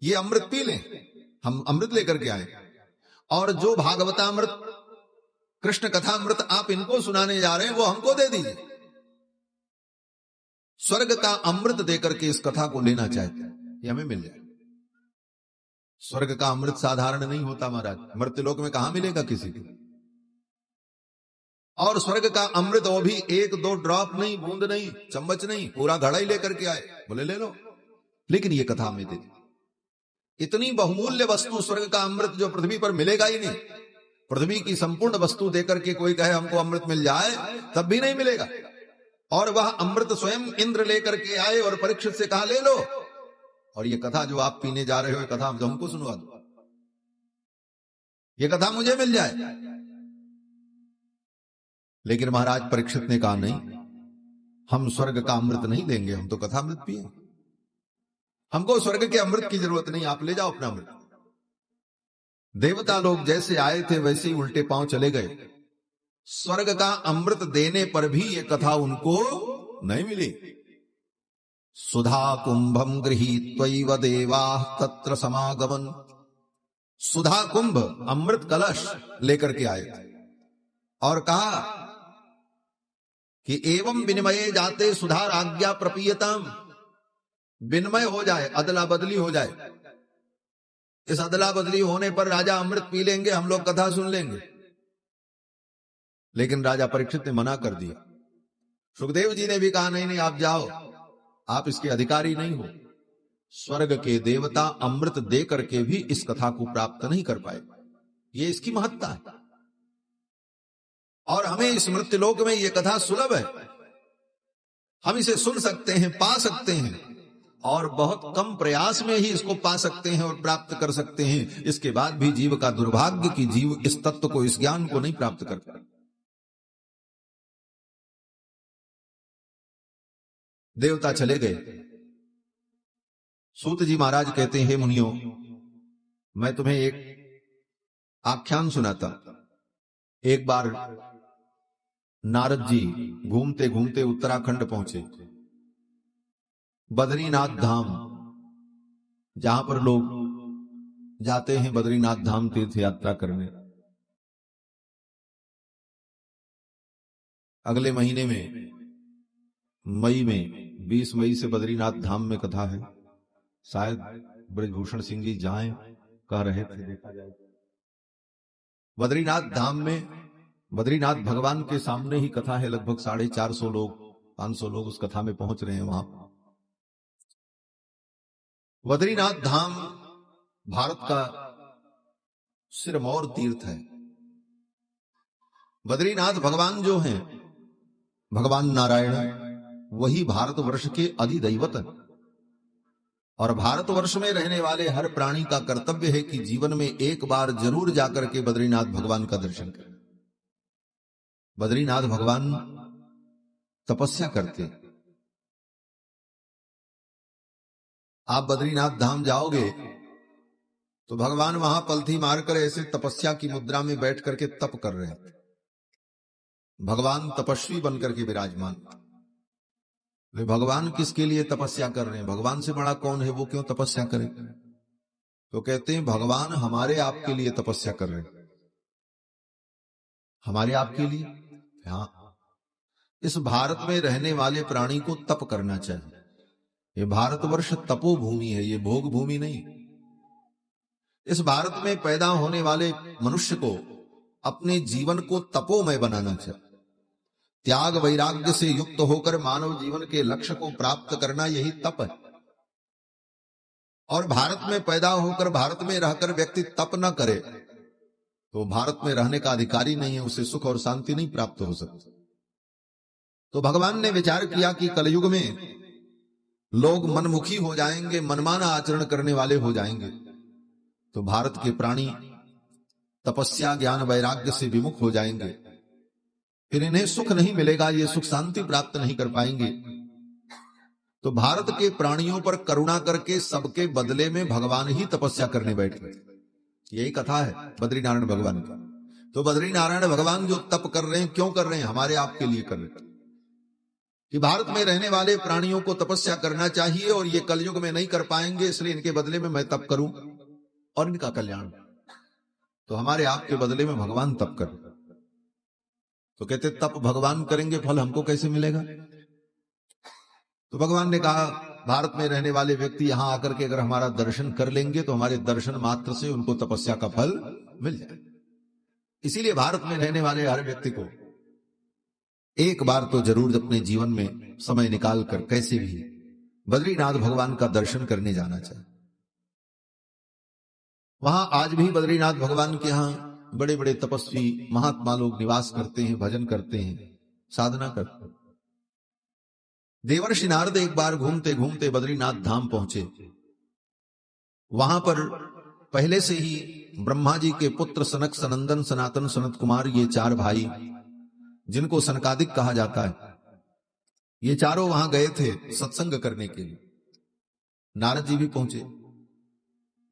ये अमृत पी लें, हम अमृत लेकर के आए, और जो भागवतामृत, कृष्ण कथामृत आप इनको सुनाने जा रहे हैं, वो हमको दे दीजिए। स्वर्ग का अमृत देकर के इस कथा को लेना चाहते हैं, ये हमें मिल जाए। स्वर्ग का अमृत साधारण नहीं होता महाराज, मर्त्यलोक में कहां मिलेगा किसी को। और स्वर्ग का अमृत, वो भी 1-2 ड्रॉप नहीं, बूंद नहीं, चम्मच नहीं, पूरा घड़ा ही लेकर के आए, बोले ले लो, लेकिन ये कथा में दे दी। इतनी बहुमूल्य वस्तु स्वर्ग का अमृत जो पृथ्वी पर मिलेगा ही नहीं। पृथ्वी की संपूर्ण वस्तु देकर के कोई कहे हमको अमृत मिल जाए, तब भी नहीं मिलेगा। और वह अमृत स्वयं इंद्र लेकर के आए और परीक्षित से कहा, ले लो, और ये कथा जो आप पीने जा रहे हो, ये कथा हमको सुनवा दो, ये कथा मुझे मिल जाए। लेकिन महाराज परीक्षित ने कहा, नहीं, हम स्वर्ग का अमृत नहीं देंगे, हम तो कथामृत पिए, हमको स्वर्ग के अमृत की जरूरत नहीं, आप ले जाओ अपना अमृत। देवता लोग जैसे आए थे वैसे ही उल्टे पांव चले गए। स्वर्ग का अमृत देने पर भी ये कथा उनको नहीं मिली। सुधा कुंभम गृहीत्वैव देवाः तत्र समागमन। सुधा कुंभ अमृत कलश लेकर के आए और कहा कि एवं विनिमये जाते सुधा राज्ञा प्रपीयताम, विनिमय हो जाए, अदला बदली हो जाए। इस अदला बदली होने पर राजा अमृत पी लेंगे, हम लोग कथा सुन लेंगे। लेकिन राजा परीक्षित ने मना कर दिया। सुखदेव जी ने भी कहा नहीं नहीं, आप जाओ, आप इसके अधिकारी नहीं हो। स्वर्ग के देवता अमृत दे करके भी इस कथा को प्राप्त नहीं कर पाए, ये इसकी महत्ता है। और हमें इस मृत्युलोक में ये कथा सुलभ है, हम इसे सुन सकते हैं, पा सकते हैं, और बहुत कम प्रयास में ही इसको पा सकते हैं और प्राप्त कर सकते हैं। इसके बाद भी जीव का दुर्भाग्य कि जीव इस तत्व को, इस ज्ञान को नहीं प्राप्त कर पाए। देवता चले गए। सूत जी महाराज कहते हैं, हे मुनियों, मैं तुम्हें एक आख्यान सुनाता। एक बार नारद जी घूमते घूमते उत्तराखंड पहुंचे, बद्रीनाथ धाम, जहां पर लोग जाते हैं बद्रीनाथ धाम तीर्थ यात्रा करने। अगले महीने में, मई में, 20 मई से बद्रीनाथ धाम में कथा है। शायद ब्रजभूषण सिंह जी जाएं, कह रहे थे, देखा जाए। बद्रीनाथ धाम में बद्रीनाथ भगवान के सामने ही कथा है। लगभग 450 लोग, 500 लोग उस कथा में पहुंच रहे हैं। वहां बद्रीनाथ धाम भारत का सिरमौर तीर्थ है। बद्रीनाथ भगवान जो हैं, भगवान नारायण, वही भारतवर्ष के अधिदैवत हैं। और भारतवर्ष में रहने वाले हर प्राणी का कर्तव्य है कि जीवन में एक बार जरूर जाकर के बद्रीनाथ भगवान का दर्शन करें। बद्रीनाथ भगवान तपस्या करते। आप बद्रीनाथ धाम जाओगे तो भगवान वहां पलथी मारकर ऐसे तपस्या की मुद्रा में बैठ करके तप कर रहे हैं। भगवान तपस्वी बनकर के विराजमान। भगवान किसके लिए तपस्या कर रहे हैं? भगवान से बड़ा कौन है, वो क्यों तपस्या करे? तो कहते हैं भगवान हमारे आपके लिए तपस्या कर रहे हैं। हमारे आपके लिए? हाँ, इस भारत में रहने वाले प्राणी को तप करना चाहिए। ये भारतवर्ष तपोभूमि है, ये भोग भूमि नहीं। इस भारत में पैदा होने वाले मनुष्य को अपने जीवन को तपोमय बनाना चाहिए। त्याग वैराग्य से युक्त होकर मानव जीवन के लक्ष्य को प्राप्त करना, यही तप है। और भारत में पैदा होकर भारत में रहकर व्यक्ति तप न करे तो भारत में रहने का अधिकारी नहीं है, उसे सुख और शांति नहीं प्राप्त हो सकती। तो भगवान ने विचार किया कि कलयुग में लोग मनमुखी हो जाएंगे, मनमाना आचरण करने वाले हो जाएंगे, तो भारत के प्राणी तपस्या ज्ञान वैराग्य से विमुख हो जाएंगे, फिर इन्हें सुख नहीं मिलेगा, ये सुख शांति प्राप्त नहीं कर पाएंगे। तो भारत के प्राणियों पर करुणा करके सबके बदले में भगवान ही तपस्या करने बैठ गए। यही कथा है बद्रीनारायण भगवान की। तो बद्रीनारायण भगवान जो तप कर रहे हैं, क्यों कर रहे हैं? हमारे आपके लिए कर रहे हैं कि भारत में रहने वाले प्राणियों को तपस्या करना चाहिए, और ये कलयुग में नहीं कर पाएंगे, इसलिए इनके बदले में मैं तप करूं और इनका कल्याण। तो हमारे आपके बदले में भगवान तप कर। तो कहते तप भगवान करेंगे, फल हमको कैसे मिलेगा? तो भगवान ने कहा भारत में रहने वाले व्यक्ति यहां आकर के अगर हमारा दर्शन कर लेंगे तो हमारे दर्शन मात्र से उनको तपस्या का फल मिल जाए। इसीलिए भारत में रहने वाले हर व्यक्ति को एक बार तो जरूर अपने जीवन में समय निकाल कर कैसे भी बद्रीनाथ भगवान का दर्शन करने जाना चाहिए। वहां आज भी बद्रीनाथ भगवान के यहां बड़े बड़े तपस्वी महात्मा लोग निवास करते हैं, भजन करते हैं, साधना करते हैं। देवर्षि नारद एक बार घूमते घूमते बद्रीनाथ धाम पहुंचे। वहां पर पहले से ही ब्रह्मा जी के पुत्र सनक, सनंदन, सनातन, सनत कुमार, ये 4 भाई जिनको सनकादिक कहा जाता है, ये चारों वहां गए थे सत्संग करने के लिए। नारद जी भी पहुंचे।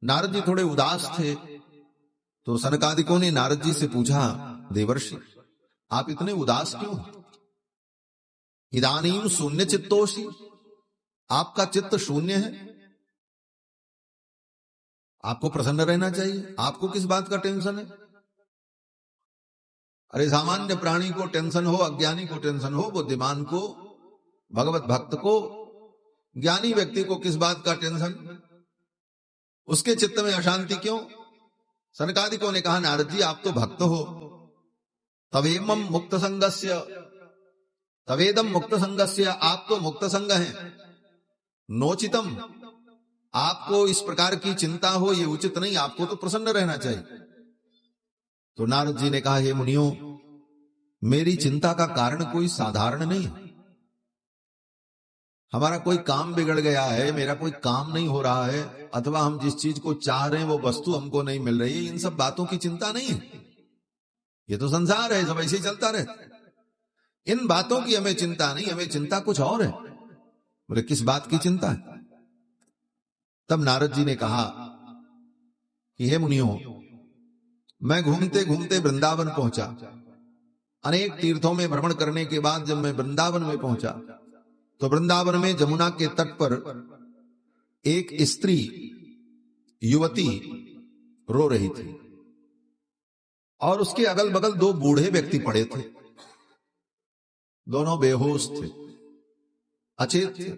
नारद जी थोड़े उदास थे, तो सनकादिकों ने नारद जी से पूछा, देवर्षि आप इतने उदास क्यों? इदानीम शून्य चित्तोषि, आपका चित्त शून्य है, आपको प्रसन्न रहना चाहिए, आपको किस बात का टेंशन है? अरे सामान्य प्राणी को टेंशन हो, अज्ञानी को टेंशन हो, बुद्धिमान को, भगवत भक्त को, ज्ञानी व्यक्ति को किस बात का टेंशन? उसके चित्त में अशांति क्यों? सनकादिकों ने कहा, नारद जी आप तो भक्त हो, तवेमं मुक्त संगस्य, तवेदम मुक्त संगस्य, आप तो मुक्त संग हैं, नोचितम, आपको इस प्रकार की चिंता हो ये उचित नहीं, आपको तो प्रसन्न रहना चाहिए। तो नारद जी ने कहा, हे मुनियों, मेरी चिंता का कारण कोई साधारण नहीं है। हमारा कोई काम बिगड़ गया है, मेरा कोई काम नहीं हो रहा है, अथवा हम जिस चीज को चाह रहे हैं वो वस्तु हमको नहीं मिल रही है, इन सब बातों की चिंता नहीं है। ये तो संसार है, सब ऐसे ही चलता रहता। इन बातों की हमें चिंता नहीं, हमें चिंता कुछ और है। बोले किस बात की चिंता है? तब नारद जी ने कहा कि हे मुनियों, मैं घूमते घूमते वृंदावन पहुंचा। अनेक तीर्थों में भ्रमण करने के बाद जब मैं वृंदावन में पहुंचा, तो वृंदावन में जमुना के तट पर एक स्त्री युवती रो रही थी, और उसके अगल बगल दो बूढ़े व्यक्ति पड़े थे। दोनों बेहोश थे, अचेत थे।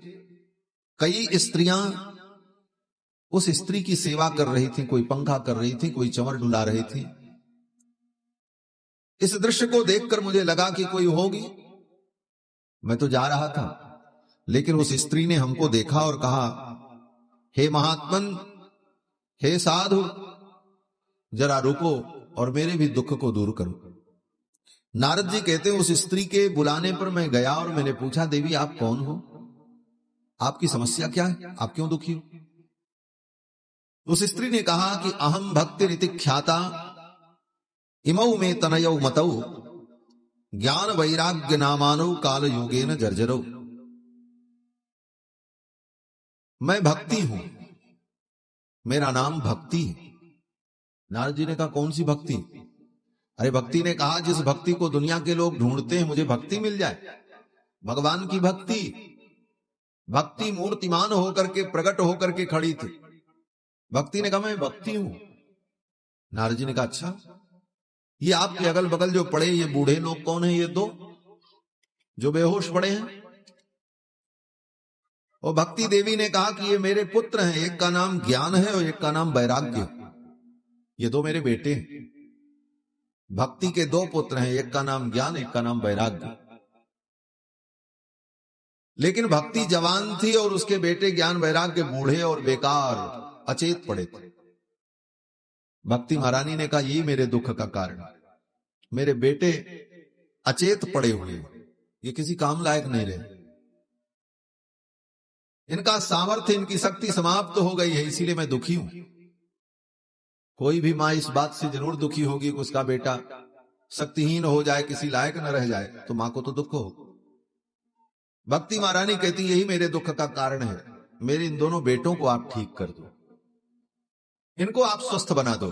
कई स्त्रियां उस स्त्री की सेवा कर रही थी, कोई पंखा कर रही थी, कोई चंवर डुला रही थी। इस दृश्य को देखकर मुझे लगा कि कोई होगी। मैं तो जा रहा था, लेकिन उस स्त्री ने हमको देखा और कहा, हे महात्मन, हे साधु, जरा रुको और मेरे भी दुख को दूर करो। नारद जी कहते हैं, उस स्त्री के बुलाने पर मैं गया और मैंने पूछा, देवी आप कौन हो, आपकी समस्या क्या है, आप क्यों दुखी हो? उस स्त्री ने कहा कि अहम भक्ति रीति ख्याता इमौ में तनयौ मतौ ज्ञान वैराग्य नामानो काल योगेन जर्जरौ। मैं भक्ति हूं, मेरा नाम भक्ति है। नारद जी ने कहा, कौन सी भक्ति? अरे भक्ति ने कहा, जिस भक्ति को दुनिया के लोग ढूंढते हैं, मुझे भक्ति मिल जाए, भगवान की भक्ति। भक्ति मूर्तिमान होकर के, प्रकट होकर के खड़ी थी। भक्ति ने कहा, मैं भक्ति हूं। नारद जी ने कहा, अच्छा, ये आपके अगल बगल जो पड़े ये बूढ़े लोग कौन है? ये दो जो बेहोश पड़े हैं। और भक्ति देवी ने कहा कि ये मेरे पुत्र हैं, एक का नाम ज्ञान है और एक का नाम वैराग्य। ये दो मेरे बेटे हैं। भक्ति के दो पुत्र हैं, एक का नाम ज्ञान, एक का नाम वैराग्य। लेकिन भक्ति जवान थी और उसके बेटे ज्ञान वैराग्य बूढ़े और बेकार अचेत पड़े थे। भक्ति महारानी ने कहा, यही मेरे दुख का कारण, मेरे बेटे अचेत पड़े हुए, ये किसी काम लायक नहीं रहे, इनका सामर्थ्य, इनकी शक्ति समाप्त हो गई है, इसीलिए मैं दुखी हूं। कोई भी मां इस बात से जरूर दुखी होगी कि उसका बेटा शक्तिहीन हो जाए, किसी लायक न रह जाए, तो मां को तो दुख हो। भक्ति महारानी कहती, यही मेरे दुख का कारण है, मेरे इन दोनों बेटों को आप ठीक कर दो, इनको आप स्वस्थ बना दो,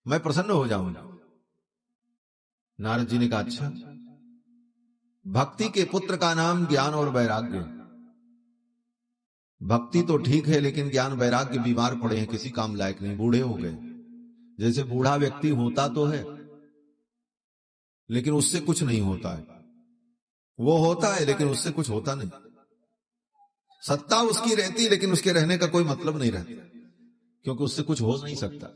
मैं प्रसन्न हो जाऊंगा। नारद जी ने कहा, अच्छा, भक्ति के पुत्र का नाम ज्ञान और वैराग्य। भक्ति तो ठीक है, लेकिन ज्ञान वैराग्य बीमार पड़े हैं, किसी काम लायक नहीं, बूढ़े हो गए। जैसे बूढ़ा व्यक्ति होता तो है, लेकिन उससे कुछ नहीं होता है। वो होता है, लेकिन उससे कुछ होता नहीं। सत्ता उसकी रहती, लेकिन उसके रहने का कोई मतलब नहीं रहता, क्योंकि उससे कुछ हो नहीं सकता।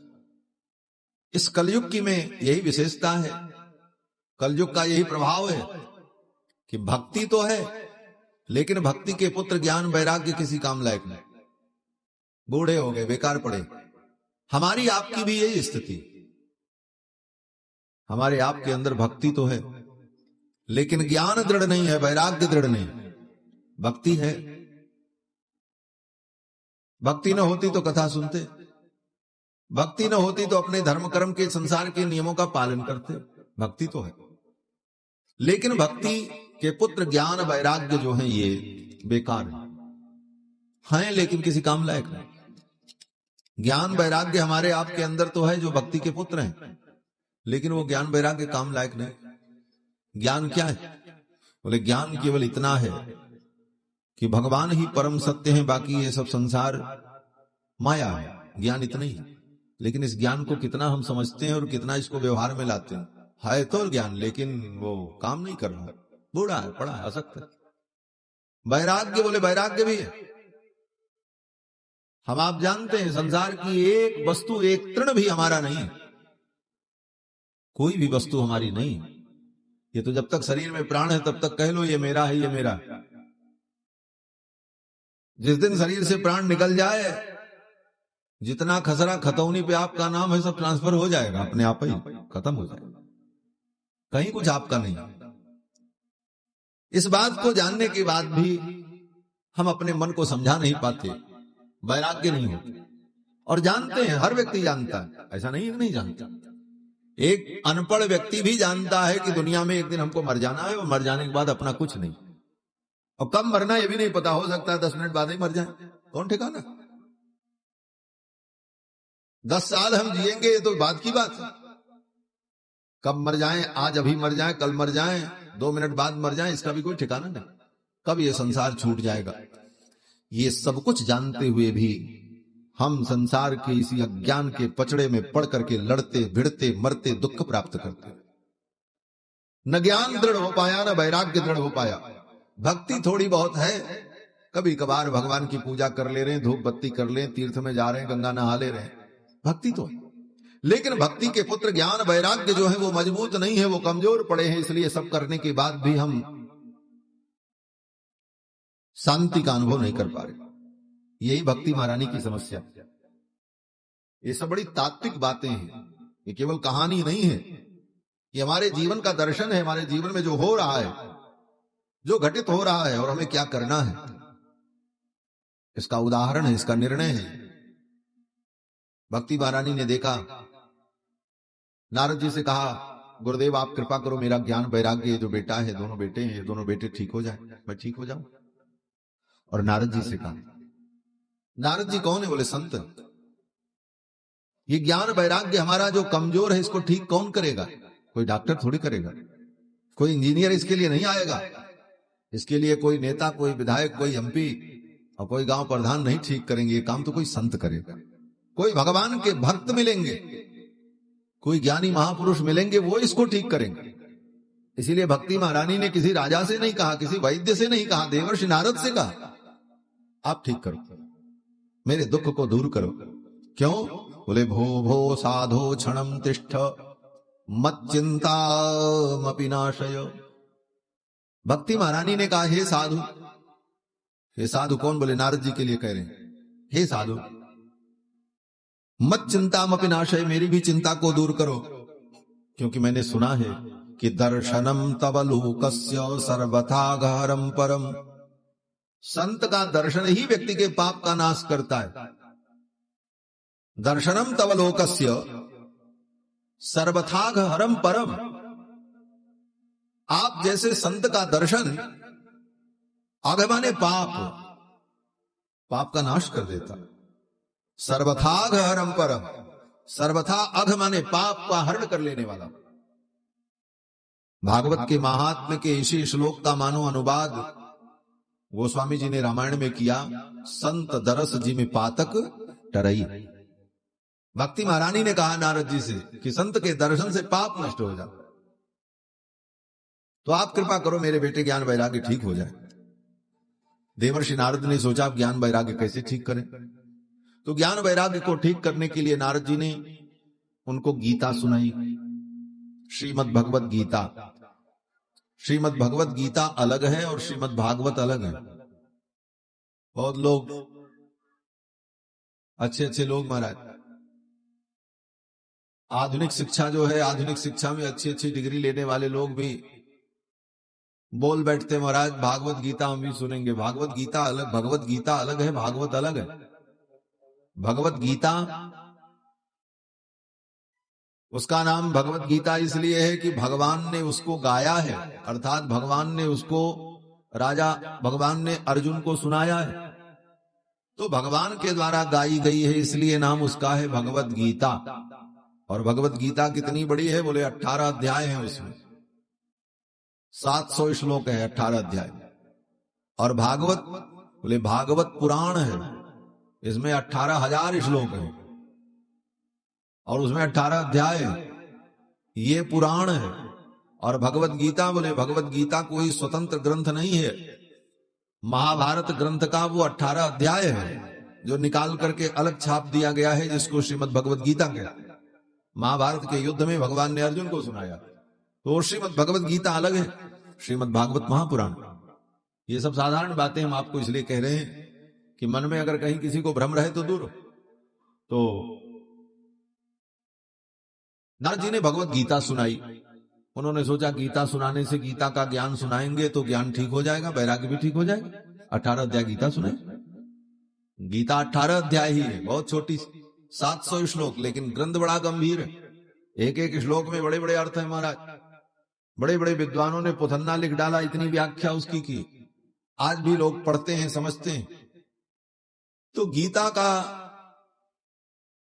इस कलयुग की में यही विशेषता है, कलयुग का यही प्रभाव है कि भक्ति तो है, लेकिन भक्ति के पुत्र ज्ञान वैराग्य किसी काम लायक नहीं, बूढ़े हो गए, बेकार पड़े। हमारी आपकी भी यही स्थिति। हमारे आपके अंदर भक्ति तो है, लेकिन ज्ञान दृढ़ नहीं है, वैराग्य दृढ़ नहीं। भक्ति है, भक्ति न होती तो कथा सुनते, भक्ति न होती तो अपने धर्म कर्म के, संसार के नियमों का पालन करते। भक्ति तो है, लेकिन भक्ति कि पुत्र ज्ञान वैराग्य जो है ये बेकार हैं, लेकिन किसी काम लायक नहीं। ज्ञान वैराग्य हमारे आपके अंदर तो है जो भक्ति के पुत्र हैं, लेकिन वो ज्ञान वैराग्य काम लायक नहीं। ज्ञान क्या है? बोले ज्ञान केवल इतना है कि भगवान ही परम सत्य है, बाकी ये सब संसार माया है। ज्ञान इतना ही है। लेकिन इस ज्ञान को कितना हम समझते हैं और कितना इसको व्यवहार में लाते हैं। है तो ज्ञान, लेकिन वो काम नहीं कर रहा, बूढ़ा है, पड़ा है, असक्त है। वैराग्य बोले वैराग्य भी है। हम आप जानते हैं संसार की एक वस्तु, एक तृण भी हमारा नहीं है। कोई भी वस्तु हमारी नहीं है। ये तो जब तक शरीर में प्राण है तब तक कह लो ये मेरा है, ये मेरा है। जिस दिन शरीर से प्राण निकल जाए, जितना खसरा खतौनी पे आपका नाम है सब ट्रांसफर हो जाएगा, अपने आप ही खत्म हो जाएगा, कहीं कुछ आपका नहीं। इस बात को जानने के बाद भी हम अपने मन को समझा नहीं पाते, वैराग्य नहीं होते। और जानते हैं, हर व्यक्ति जानता है, ऐसा नहीं है नहीं जानता। एक अनपढ़ व्यक्ति भी जानता है कि दुनिया में एक दिन हमको मर जाना है, और मर जाने के बाद अपना कुछ नहीं। और कब मरना ये भी नहीं पता, हो सकता है 10 मिनट बाद ही मर जाए, कौन ठिकाना। 10 साल हम जिएंगे ये तो बात की बात है। कब मर जाएं, आज अभी मर जाएं, कल मर जाएं, 2 मिनट बाद मर जाएं, इसका भी कोई ठिकाना नहीं। कब ये संसार छूट जाएगा। ये सब कुछ जानते हुए भी हम संसार के इसी अज्ञान के पचड़े में पड़ करके लड़ते भिड़ते मरते दुख प्राप्त करते। न ज्ञान दृढ़ हो पाया, न वैराग्य दृढ़ हो पाया। भक्ति थोड़ी बहुत है, कभी कभार भगवान की पूजा कर ले रहे हैं, धूप बत्ती कर ले, तीर्थ में जा रहे हैं, गंगा नहा ले रहे हैं, भक्ति तो है। लेकिन भक्ति के पुत्र ज्ञान वैराग्य जो है वो मजबूत नहीं है, वो कमजोर पड़े हैं। इसलिए सब करने के बाद भी हम शांति का अनुभव नहीं कर पा रहे। यही भक्ति महारानी की समस्या। ये सब बड़ी तात्विक बातें हैं, ये केवल कहानी नहीं है, ये हमारे जीवन का दर्शन है। हमारे जीवन में जो हो रहा है, जो घटित हो रहा है और हमें क्या करना है, इसका उदाहरण है, इसका निर्णय है। भक्ति महारानी ने देखा, नारद जी से कहा, गुरुदेव आप कृपा करो, मेरा ज्ञान वैराग्य ये जो बेटा है, दोनों बेटे हैं, ये दोनों बेटे ठीक हो जाए, मैं ठीक हो जाऊं। और नारद जी से कहा, नारद जी कौन है? बोले संत। ये ज्ञान वैराग्य हमारा जो कमजोर है, इसको ठीक कौन करेगा? कोई डॉक्टर थोड़ी करेगा, कोई इंजीनियर इसके लिए नहीं आएगा, इसके लिए कोई नेता, कोई विधायक, कोई एमपी और कोई गांव प्रधान नहीं ठीक करेंगे। ये काम तो कोई संत करेगा। कोई भगवान के भक्त मिलेंगे, कोई ज्ञानी महापुरुष मिलेंगे, वो इसको ठीक करेंगे। इसीलिए भक्ति महारानी ने किसी राजा से नहीं कहा, किसी वैद्य से नहीं कहा, देवर्षि नारद से कहा, आप ठीक करो, मेरे दुख को दूर करो। क्यों? बोले भो भो साधो क्षणम तिष्ठ मच्चिंतामपि नाशय। भक्ति महारानी ने कहा, हे साधु। हे साधु कौन? बोले नारद जी के लिए कह रहे हैं, हे साधु मत चिंतामपि नाशय, मेरी भी चिंता को दूर करो। क्योंकि मैंने सुना है कि दर्शनम तव लोकस्य सर्वथा गहरम परम। संत का दर्शन ही व्यक्ति के पाप का नाश करता है। दर्शनम तव लोकस्य सर्वथा गहरम परम। आप जैसे संत का दर्शन, आगे माने पाप, पाप का नाश कर देता। सर्वथा गहरम परम, सर्वथा अघ माने पाप का हरण कर लेने वाला। भागवत के महात्म्य के इसी श्लोक का मानो अनुवाद गोस्वामी जी ने रामायण में किया, संत दरस जी में पातक टरई। भक्ति महारानी ने कहा नारद जी से कि संत के दर्शन से पाप नष्ट हो जाता, तो आप कृपा करो मेरे बेटे ज्ञान वैराग्य ठीक हो जाए। देवर्षि नारद ने सोचा आप ज्ञान वैराग्य कैसे ठीक करें। तो ज्ञान वैराग्य को ठीक करने के लिए नारद जी ने उनको गीता सुनाई, श्रीमद् भगवत गीता। श्रीमद् भगवत गीता अलग है और श्रीमद् भागवत अलग है। बहुत लोग, अच्छे अच्छे लोग महाराज, आधुनिक शिक्षा जो है, आधुनिक शिक्षा में अच्छी अच्छी डिग्री लेने वाले लोग भी बोल बैठते महाराज भागवत गीता हम भी सुनेंगे। भागवत गीता अलग, भगवत गीता अलग है, भागवत अलग है। भगवत गीता उसका नाम भगवत गीता इसलिए है कि भगवान ने उसको गाया है, अर्थात भगवान ने उसको भगवान ने अर्जुन को सुनाया है, तो भगवान के द्वारा गाई गई है, इसलिए नाम उसका है भगवत गीता। और भगवत गीता कितनी बड़ी है बोले 18 अध्याय हैं उसमें, 700 श्लोक है 18 अध्याय। और भागवत बोले भागवत पुराण है, इसमें 18,000 श्लोक है और उसमें 18 अध्याय है, ये पुराण है। और भगवत गीता बोले भगवत गीता कोई स्वतंत्र ग्रंथ नहीं है, महाभारत ग्रंथ का वो 18 अध्याय है जो निकाल करके अलग छाप दिया गया है, जिसको श्रीमद् भगवत गीता कहते हैं। महाभारत के युद्ध में भगवान ने अर्जुन को सुनाया, तो श्रीमद् भगवत गीता अलग है, श्रीमद् भागवत महापुराण। ये सब साधारण बातें हम आपको इसलिए कह रहे हैं कि मन में अगर कहीं किसी को भ्रम रहे तो दूर। तो नारद जी ने भगवत गीता सुनाई, उन्होंने सोचा गीता सुनाने से, गीता का ज्ञान सुनाएंगे तो ज्ञान ठीक हो जाएगा, वैराग्य भी ठीक हो जाएगा। 18 अध्याय गीता सुनाई। गीता 18 अध्याय ही है, बहुत छोटी, 700 श्लोक, लेकिन ग्रंथ बड़ा गंभीर है। एक एक श्लोक में बड़े बड़े अर्थ है महाराज। बड़े बड़े विद्वानों ने पुथन्ना लिख डाला, इतनी व्याख्या उसकी की, आज भी लोग पढ़ते हैं, समझते हैं। तो गीता का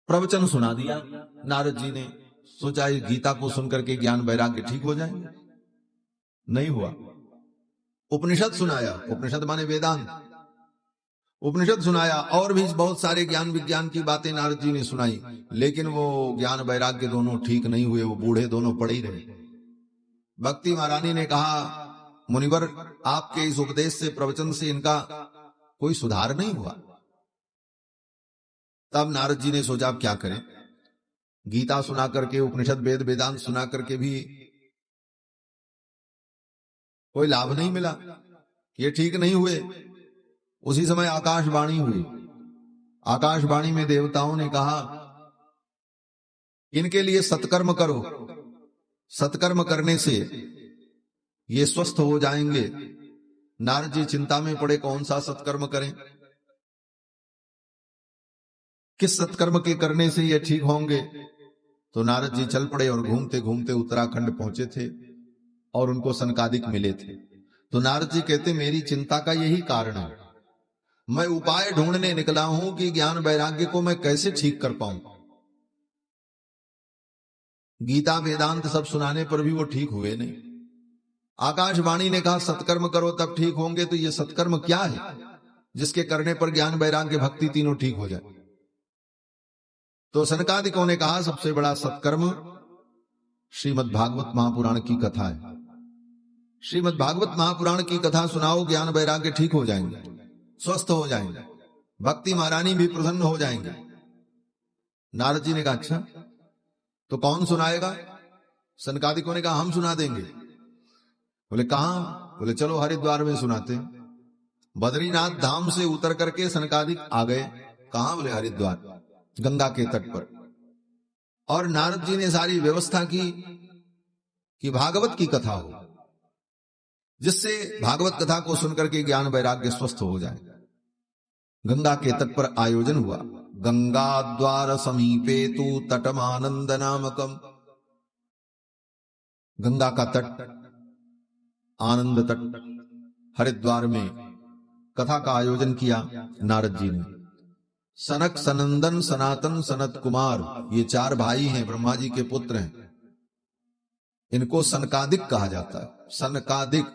प्रवचन सुना दिया नारद जी ने, सोचा इस गीता को सुनकर के ज्ञान वैराग्य ठीक हो जाएंगे, नहीं हुआ। उपनिषद सुनाया, उपनिषद माने वेदांत, उपनिषद सुनाया, और भी बहुत सारे ज्ञान विज्ञान की बातें नारद जी ने सुनाई, लेकिन वो ज्ञान वैराग्य दोनों ठीक नहीं हुए, वो बूढ़े दोनों पड़े ही रहे। भक्ति महारानी ने कहा मुनिवर आपके इस उपदेश से, प्रवचन से इनका कोई सुधार नहीं हुआ। तब नारद जी ने सोचा अब क्या करें, गीता सुना करके, उपनिषद वेद वेदांत सुना करके भी कोई लाभ नहीं मिला, ये ठीक नहीं हुए। उसी समय आकाशवाणी हुई। आकाशवाणी में देवताओं ने कहा इनके लिए सत्कर्म करो, सत्कर्म करने से ये स्वस्थ हो जाएंगे। नारद जी चिंता में पड़े, कौन सा सत्कर्म करें, किस सत्कर्म के करने से ये ठीक होंगे। तो नारद जी चल पड़े और घूमते घूमते उत्तराखंड पहुंचे थे और उनको सनकादिक मिले थे। तो नारद जी कहते मेरी चिंता का यही कारण है, मैं उपाय ढूंढने निकला हूं कि ज्ञान वैराग्य को मैं कैसे ठीक कर पाऊं। गीता वेदांत सब सुनाने पर भी वो ठीक हुए नहीं। आकाशवाणी ने कहा सत्कर्म करो तब ठीक होंगे, तो ये सत्कर्म क्या है जिसके करने पर ज्ञान वैराग्य भक्ति तीनों ठीक हो जाए। तो सनकादिकों ने कहा सबसे बड़ा सत्कर्म श्रीमद् भागवत महापुराण की कथा है। श्रीमद् भागवत महापुराण की कथा सुनाओ, ज्ञान वैराग्य ठीक हो जाएंगे, स्वस्थ हो जाएंगे, भक्ति महारानी भी प्रसन्न हो जाएंगे। नारद जी ने कहा अच्छा तो कौन सुनाएगा। सनकादिकों ने कहा हम सुना देंगे। बोले कहां, बोले चलो हरिद्वार में सुनाते। बद्रीनाथ धाम से उतर करके सनकादिक आ गए। कहां, बोले हरिद्वार, गंगा के तट पर। और नारद जी ने सारी व्यवस्था की कि भागवत की कथा हो, जिससे भागवत कथा को सुनकर के ज्ञान वैराग्य स्वस्थ हो जाए। गंगा के तट पर आयोजन हुआ। गंगा द्वार समीपे तु तटमानंद नामकम। गंगा का तट, आनंद तट, हरिद्वार में कथा का आयोजन किया नारद जी ने। सनक, सनंदन, सनातन, सनत कुमार, ये चार भाई हैं, ब्रह्मा जी के पुत्र हैं। इनको सनकादिक कहा जाता है। सनकादिक,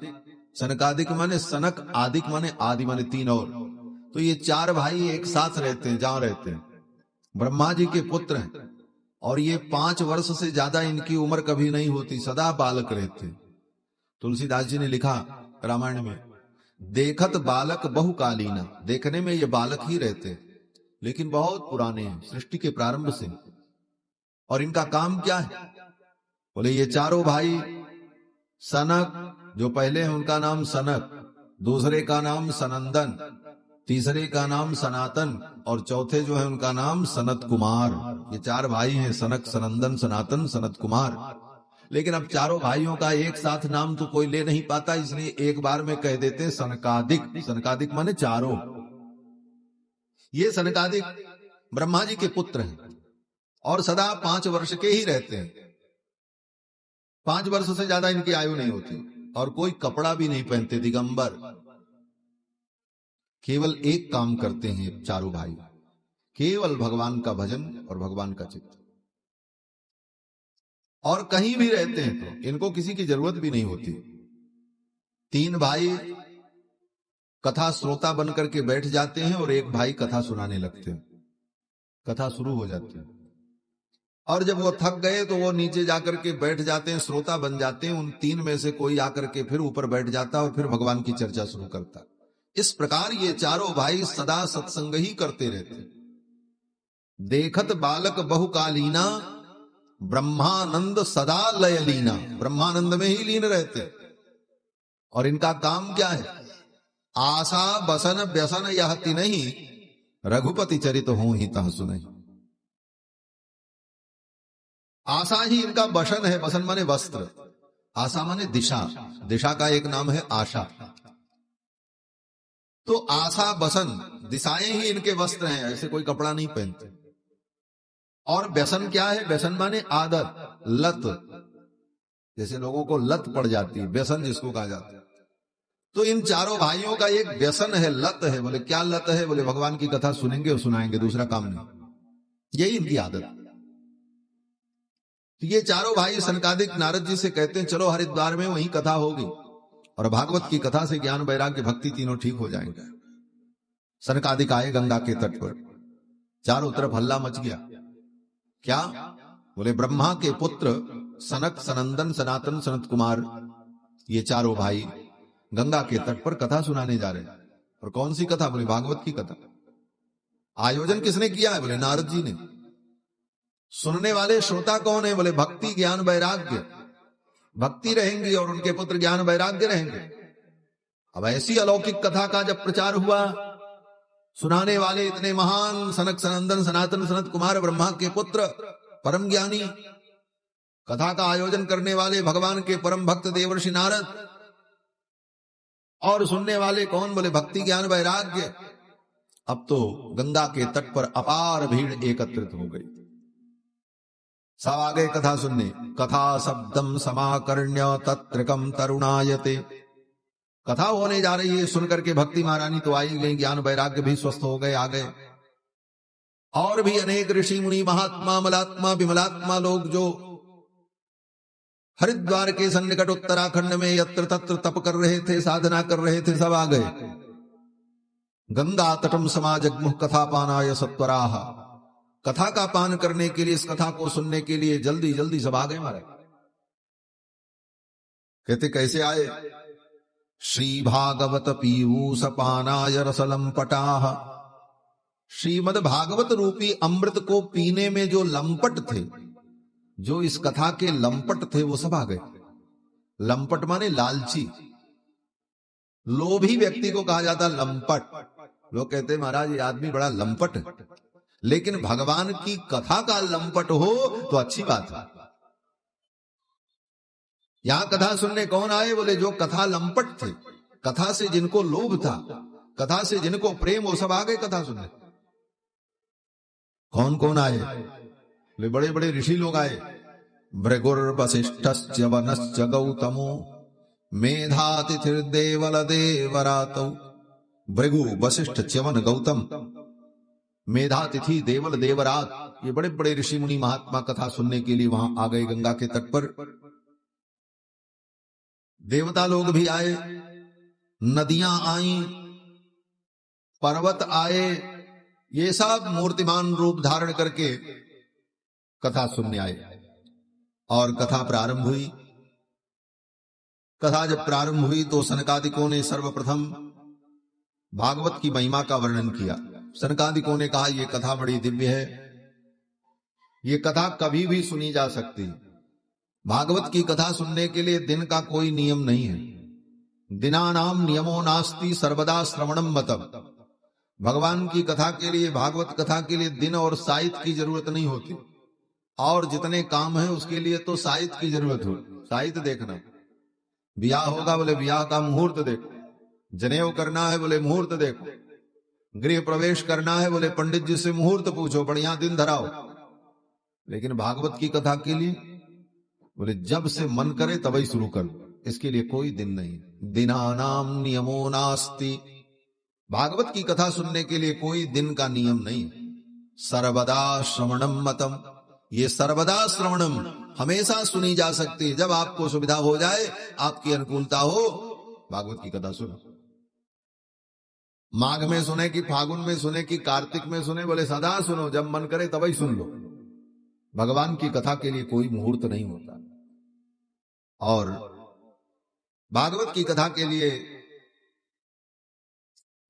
सनकादिक माने सनक, आदिक माने आदि, माने तीन और। तो ये चार भाई एक साथ रहते हैं, जहां रहते हैं, ब्रह्मा जी के पुत्र हैं। और ये 5 वर्ष से ज्यादा इनकी उम्र कभी नहीं होती, सदा बालक रहते। तुलसीदास जी ने लिखा रामायण में, देखत बालक बहुकालीना, देखने में ये बालक ही रहते लेकिन बहुत पुराने हैं, सृष्टि के प्रारंभ से। और इनका काम क्या है, बोले ये चारों भाई सनक, जो पहले हैं उनका नाम सनक, दूसरे का नाम सनंदन, तीसरे का नाम सनातन, और चौथे जो है उनका नाम सनत कुमार। ये 4 भाई हैं, सनक, सनंदन, सनातन, सनत कुमार। लेकिन अब चारों भाइयों का एक साथ नाम तो कोई ले नहीं पाता, इसलिए एक बार में कह देते सनकादिक। सनकादिक माने चारों। ये सनकादिक ब्रह्मा जी के पुत्र हैं। और सदा 5 वर्ष के ही रहते हैं। 5 वर्ष से ज्यादा इनकी आयु नहीं होती और कोई कपड़ा भी नहीं पहनते, दिगंबर। केवल एक काम करते हैं चारों भाई, केवल भगवान का भजन और भगवान का चित्त। और कहीं भी रहते हैं तो इनको किसी की जरूरत भी नहीं होती। 3 भाई कथा श्रोता बनकर के बैठ जाते हैं और एक भाई कथा सुनाने लगते हैं। कथा शुरू हो जाती है और जब वो थक गए तो वो नीचे जाकर के बैठ जाते हैं, श्रोता बन जाते हैं। उन 3 में से कोई आकर के फिर ऊपर बैठ जाता और फिर भगवान की चर्चा शुरू करता। इस प्रकार ये चारों भाई सदा सत्संग ही करते रहते। देखत बालक बहुकालीना, ब्रह्मानंद सदा लयलीना। ब्रह्मानंद में ही लीन रहते। और इनका काम क्या है? आशा बसन व्यसन यह तिनहि, रघुपति चरित हो ही तह सुनहि। आशा ही इनका बसन है। बसन माने वस्त्र, आशा माने दिशा। दिशा का एक नाम है आशा। तो आशा बसन दिशाएं ही इनके वस्त्र हैं, ऐसे कोई कपड़ा नहीं पहनते। और व्यसन क्या है? व्यसन माने आदत, लत। जैसे लोगों को लत पड़ जाती है, व्यसन जिसको कहा जाता है। तो इन चारों भाइयों का एक व्यसन है, लत है। बोले क्या लत है? बोले भगवान की कथा सुनेंगे और सुनाएंगे, दूसरा काम नहीं। यही इनकी आदत। तो ये चारों भाई सनकादिक नारद जी से कहते हैं चलो हरिद्वार में वहीं कथा होगी और भागवत की कथा से ज्ञान वैराग्य भक्ति तीनों ठीक हो जाएंगे। सनकादिक आए गंगा के तट पर, चारों तरफ हल्ला मच गया। क्या? बोले ब्रह्मा के पुत्र सनक, सनंदन, सनातन, सनत कुमार, ये चारों भाई गंगा के तट पर कथा सुनाने जा रहे हैं। और कौन सी कथा? बोले भागवत की कथा। आयोजन किसने किया है? बोले नारद जी ने। सुनने वाले श्रोता कौन है? बोले भक्ति ज्ञान वैराग्य। भक्ति रहेंगी और उनके पुत्र ज्ञान वैराग्य रहेंगे। अब ऐसी अलौकिक कथा का जब प्रचार हुआ, सुनाने वाले इतने महान सनक, सनंदन, सनातन, सनत कुमार, ब्रह्मा के पुत्र, परम ज्ञानी, कथा का आयोजन करने वाले भगवान के परम भक्त देवर्षि नारद, और सुनने वाले कौन? बोले भक्ति ज्ञान वैराग्य। अब तो गंगा के तट पर अपार भीड़ एकत्रित हो गई। सब आ गए कथा सुनने। कथा शब्दम समाकर्ण्य तत्रिकम तरुणायते। कथा होने जा रही है, सुनकर के भक्ति महारानी तो आई गई, ज्ञान वैराग्य भी स्वस्थ हो गए, आ गए। और भी अनेक ऋषि मुनि महात्मा मलात्मा विमलात्मा लोग जो हरिद्वार के सन्निकट उत्तराखंड में यत्र तत्र तप कर रहे थे, साधना कर रहे थे, सब आ गए। गंगा तटम समाजग्मुः कथा पानाय सत्वराः। कथा का पान करने के लिए, इस कथा को सुनने के लिए जल्दी जल्दी सब आ गए महाराज। कहते कैसे आए? श्री भागवत पीयूष पानाय रसलम पटाह। श्रीमद भागवत रूपी अमृत को पीने में जो लंपट थे, जो इस कथा के लंपट थे, वो सब आ गए। लंपट माने लालची, लोभी व्यक्ति को कहा जाता लंपट। लोग कहते महाराज ये आदमी बड़ा लंपट है, लेकिन भगवान की कथा का लंपट हो तो अच्छी बात है। यहां कथा सुनने कौन आए? बोले जो कथा लंपट थे, कथा से जिनको लोभ था, कथा से जिनको प्रेम, वो सब आ गए कथा सुनने। कौन कौन आए? बोले बड़े बड़े ऋषि लोग आए। भृगुर वसिष्ठश्च वनश्च गौतमो मेधातिथिर्देवल देवरातौ। भृगु, वशिष्ठ, च्यवन, गौतम, मेधातिथि, देवल, देवरात, ये बड़े बड़े ऋषि मुनि महात्मा कथा सुनने के लिए वहां आ गए गंगा के तट पर। देवता लोग भी आए, नदियां आईं, पर्वत आए, ये सब मूर्तिमान रूप धारण करके कथा सुनने आए। और कथा प्रारंभ हुई। कथा जब प्रारंभ हुई तो सनकादिकों ने सर्वप्रथम भागवत की महिमा का वर्णन किया। सनकादिकों ने कहा ये कथा बड़ी दिव्य है, ये कथा कभी भी सुनी जा सकती। भागवत की कथा सुनने के लिए दिन का कोई नियम नहीं है। दिनानाम नियमो नास्ति सर्वदा श्रवणम मतम। भगवान की कथा के लिए, भागवत कथा के लिए दिन और साहित्य की जरूरत नहीं होती। और जितने काम है उसके लिए तो साहित्य की जरूरत हो। साहित्य देखना, ब्याह होगा बोले ब्याह का मुहूर्त देखो, जनेऊ करना है बोले मुहूर्त देखो, गृह प्रवेश करना है बोले पंडित जी से मुहूर्त पूछो, बढ़िया दिन धराओ। लेकिन भागवत की कथा के लिए बोले जब से मन करे तभी शुरू कर, इसके लिए कोई दिन नहीं, दिनानाम नियमो नास्ति। भागवत की कथा सुनने के लिए कोई दिन का नियम नहीं। सर्वदा श्रवणम मतम, ये सर्वदा श्रवणम हमेशा सुनी जा सकती है। जब आपको सुविधा हो जाए, आपकी अनुकूलता हो, भागवत की कथा सुनो। माघ में सुने कि फागुन में सुने कि कार्तिक में सुने, बोले सदा सुनो, जब मन करे तभी सुन लो। भगवान की कथा के लिए कोई मुहूर्त नहीं होता। और भागवत की कथा के लिए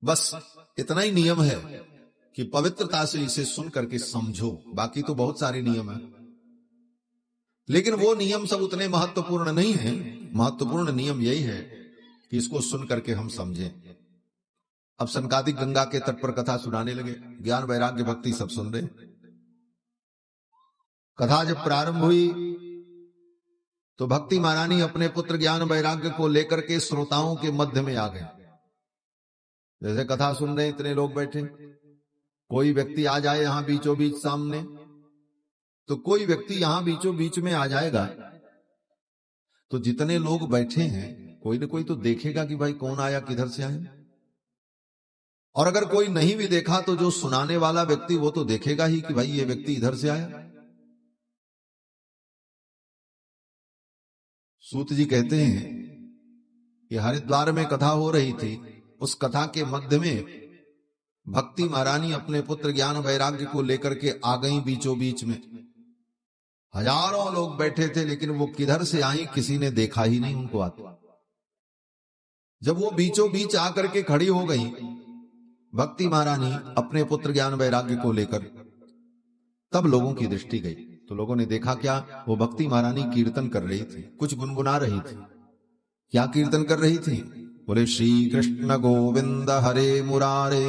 बस इतना ही नियम है कि पवित्रता से इसे सुन करके समझो। बाकी तो बहुत सारे नियम हैं, लेकिन वो नियम सब उतने महत्वपूर्ण नहीं है। महत्वपूर्ण नियम यही है कि इसको सुन करके हम समझें। अब सनकादिक गंगा के तट पर कथा सुनाने लगे, ज्ञान वैराग्य भक्ति सब सुन रहे। कथा जब प्रारंभ हुई तो भक्ति महारानी अपने पुत्र ज्ञान वैराग्य को लेकर के श्रोताओं के मध्य में आ गए। जैसे कथा सुन रहे इतने लोग बैठे, कोई व्यक्ति आ जाए यहां बीचों बीच सामने, तो कोई व्यक्ति यहां बीचों बीच में आ जाएगा, तो जितने लोग बैठे हैं कोई ना कोई तो देखेगा कि भाई कौन आया, किधर से आया। और अगर कोई नहीं भी देखा तो जो सुनाने वाला व्यक्ति वो तो देखेगा ही कि भाई ये व्यक्ति इधर से आया। सूत जी कहते हैं कि हरिद्वार में कथा हो रही थी, उस कथा के मध्य में भक्ति महारानी अपने पुत्र ज्ञान वैराग्य को लेकर के आ गई बीचों बीच में। हजारों लोग बैठे थे, लेकिन वो किधर से आई किसी ने देखा ही नहीं उनको आते। जब वो बीचों बीच आकर के खड़ी हो गई भक्ति महारानी अपने पुत्र ज्ञान वैराग्य को लेकर, तब लोगों की दृष्टि गई तो लोगों ने देखा क्या, वो भक्ति महारानी कीर्तन कर रही थी, कुछ गुनगुना रही थी। क्या कीर्तन कर रही थी? बोले श्री कृष्ण गोविंद हरे मुरारे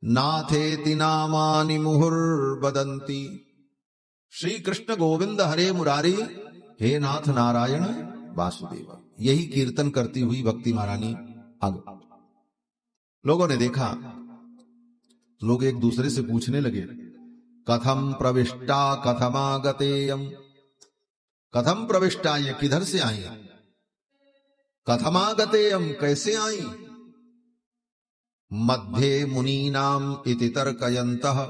नाथेति नामानि मुहुर्वदन्ति। श्री कृष्ण गोविंद हरे मुरारी, हे नाथ नारायण वासुदेव, यही कीर्तन करती हुई भक्ति महारानी आगे। लोगों ने देखा, लोग एक दूसरे से पूछने लगे, कथम प्रविष्टा कथमागतेयम। कथम प्रविष्टा, ये किधर से आई? कथमागतेयम, कैसे आई? मध्य मुनीनाम इति तर्कयन्तः,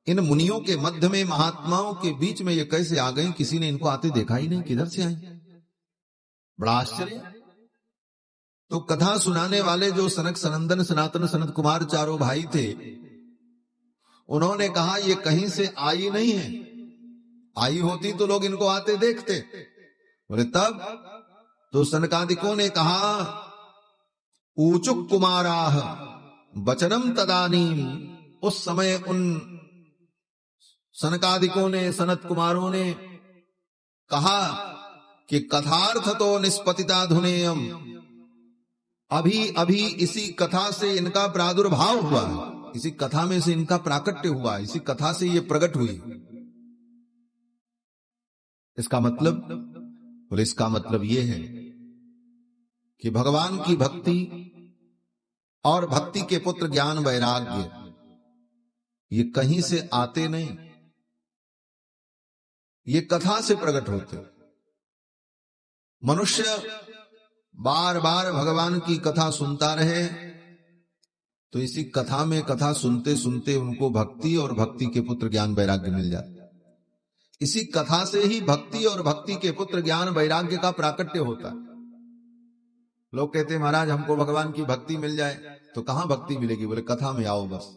इन मुनियों के मध्य में, महात्माओं के बीच में ये कैसे आ गई? किसी ने इनको आते देखा ही नहीं, किधर से आई? बड़ा आश्चर्य। तो कथा सुनाने वाले जो सनक सनंदन सनातन सनत कुमार चारों भाई थे, उन्होंने कहा ये कहीं से आई नहीं है, आई होती तो लोग इनको आते देखते। बोले तब? तो सनकादिकों ने कहा, ऊचुक कुमाराह वचनम तदानीम। उस समय उन सनकादिकों ने, सनत कुमारों ने कहा कि कथार्थ तो निष्पतिता धुनेयम, अभी अभी इसी कथा से इनका प्रादुर्भाव हुआ, इसी कथा में से इनका प्राकट्य हुआ, इसी कथा से ये प्रकट हुई। इसका मतलब? बोले इसका मतलब ये है कि भगवान की भक्ति और भक्ति के पुत्र ज्ञान वैराग्य ये कहीं से आते नहीं, ये कथा से प्रकट होते। मनुष्य बार बार भगवान की कथा सुनता रहे तो इसी कथा में, कथा सुनते सुनते उनको भक्ति और भक्ति के पुत्र ज्ञान वैराग्य मिल जाता। इसी कथा से ही भक्ति और भक्ति के पुत्र ज्ञान वैराग्य का प्राकट्य होता। लोग कहते हैं महाराज हमको भगवान की भक्ति मिल जाए, तो कहां भक्ति मिलेगी? बोले कथा में आओ, बस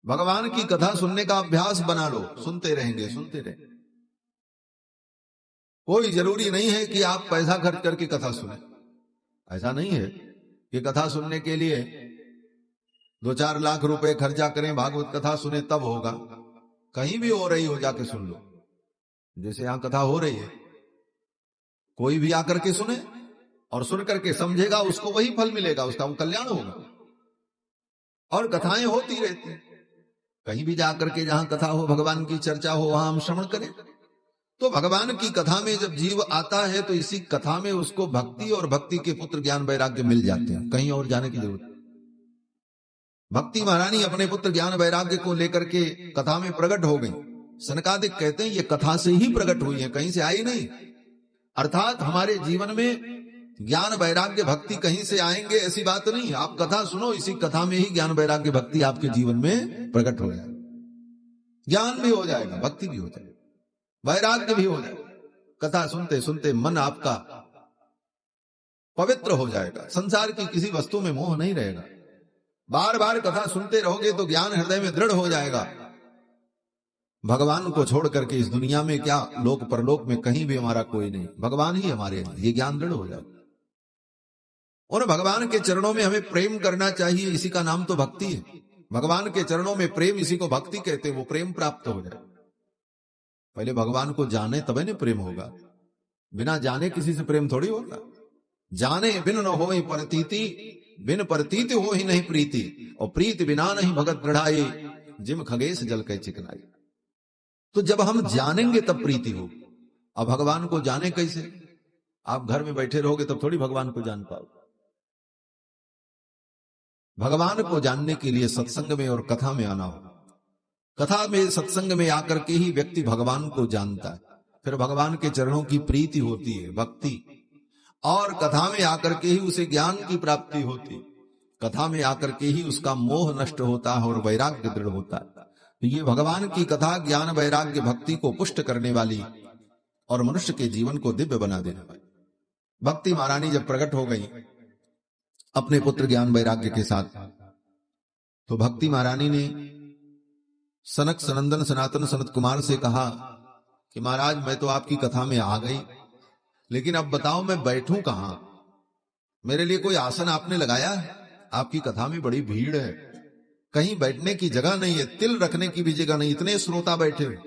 भगवान की कथा सुनने का अभ्यास बना लो, सुनते रहेंगे, सुनते रहेंगे। कोई जरूरी नहीं है कि आप पैसा खर्च करके कथा सुने, ऐसा नहीं है कि कथा सुनने के लिए 2-4 लाख रुपए खर्चा करें, भागवत कथा सुने तब होगा। कहीं भी हो रही हो जाके सुन लो, जैसे यहां कथा हो रही है, कोई भी आकर के सुने और सुन करके समझेगा, उसको वही फल मिलेगा, उसका वो कल्याण होगा। और कथाएं होती रहती हैं, कहीं भी जाकर के जहां कथा हो, भगवान की चर्चा हो, वहां हम श्रवण करें। तो भगवान की कथा में जब जीव आता है तो इसी कथा में उसको भक्ति और भक्ति के पुत्र ज्ञान वैराग्य मिल जाते हैं, कहीं और जाने की जरूरत। भक्ति महारानी अपने पुत्र ज्ञान वैराग्य को लेकर के कथा में प्रकट हो गई। सनकादिक कहते हैं ये कथा से ही प्रकट हुई है, कहीं से आई नहीं। अर्थात हमारे जीवन में ज्ञान वैराग्य भक्ति कहीं से आएंगे ऐसी बात नहीं। आप कथा सुनो, इसी कथा में ही ज्ञान वैराग्य भक्ति आपके जीवन में प्रकट हो जाएगा। ज्ञान भी हो जाएगा, भक्ति भी हो जाएगा, वैराग्य भी हो जाएगा। कथा सुनते सुनते मन आपका पवित्र हो जाएगा, संसार की किसी वस्तु में मोह नहीं रहेगा। बार बार कथा सुनते रहोगे तो ज्ञान हृदय में दृढ़ हो जाएगा। भगवान को छोड़ करके इस दुनिया में क्या, लोक परलोक में कहीं भी हमारा कोई नहीं, भगवान ही हमारे हैं, ये ज्ञान दृढ़ हो जाएगा। और भगवान के चरणों में हमें प्रेम करना चाहिए, इसी का नाम तो भक्ति है। भगवान के चरणों में प्रेम, इसी को भक्ति कहते हैं। वो प्रेम प्राप्त हो जाए। पहले भगवान को जाने तबे न प्रेम होगा, बिना जाने किसी से प्रेम थोड़ी होगा। जाने बिन न होई परतीति, बिन परतीति हो ही नहीं प्रीति, और प्रीति बिना नहीं भगत दृढ़ाई, जिम खगेश जल के चिकनाई। तो जब हम जानेंगे तब प्रीति होगी। अब भगवान को जाने कैसे? आप घर में बैठे रहोगे तब थोड़ी भगवान को जान पाओगे। भगवान को जानने के लिए सत्संग में और कथा में आना होगा। कथा में, सत्संग में आकर के ही व्यक्ति भगवान को जानता है, फिर भगवान के चरणों की प्रीति होती है, भक्ति। और कथा में आकर के ही उसे ज्ञान की प्राप्ति होती, कथा में आकर के ही उसका मोह नष्ट होता है और वैराग्य दृढ़ होता है। तो ये भगवान की कथा ज्ञान वैराग्य भक्ति को पुष्ट करने वाली और मनुष्य के जीवन को दिव्य बना देने वाली। भक्ति महारानी जब प्रकट हो गई अपने पुत्र ज्ञान वैराग्य के साथ, तो भक्ति महारानी ने सनक सनंदन सनातन सनत कुमार से कहा कि महाराज मैं तो आपकी कथा में आ गई, लेकिन अब बताओ मैं बैठूं कहां? मेरे लिए कोई आसन आपने लगाया है? आपकी कथा में बड़ी भीड़ है, कहीं बैठने की जगह नहीं है, तिल रखने की भी जगह नहीं, इतने श्रोता बैठे हुए,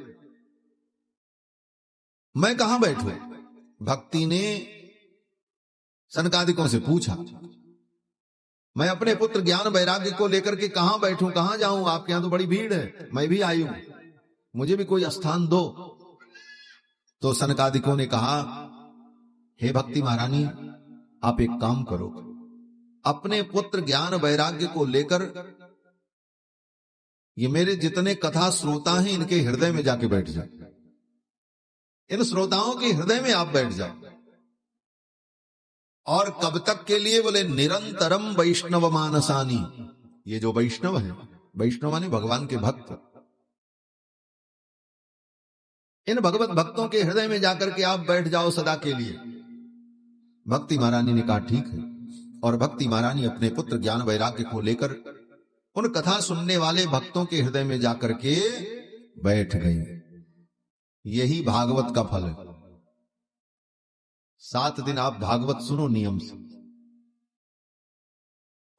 मैं कहां बैठूं? भक्ति ने सनकादिकों से पूछा, मैं अपने पुत्र ज्ञान वैराग्य को लेकर के कहां बैठूं, कहां जाऊं? आपके यहां तो बड़ी भीड़ है, मैं भी आई हूं, मुझे भी कोई स्थान दो। तो सनकादिकों ने कहा, हे भक्ति महारानी, आप एक काम करो, अपने पुत्र ज्ञान वैराग्य को लेकर ये मेरे जितने कथा श्रोता हैं इनके हृदय में जाके बैठ जाओ, इन श्रोताओं के हृदय में आप बैठ जाओ। और कब तक के लिए? बोले निरंतरम वैष्णव मानसानी। ये जो वैष्णव है, वैष्णव माने भगवान के भक्त, इन भगवत भक्तों के हृदय में जाकर के आप बैठ जाओ सदा के लिए। भक्ति महारानी ने कहा ठीक है, और भक्ति महारानी अपने पुत्र ज्ञान वैराग्य को लेकर उन कथा सुनने वाले भक्तों के हृदय में जाकर के बैठ गई। यही भागवत का फल है। 7 दिन आप भागवत सुनो नियम से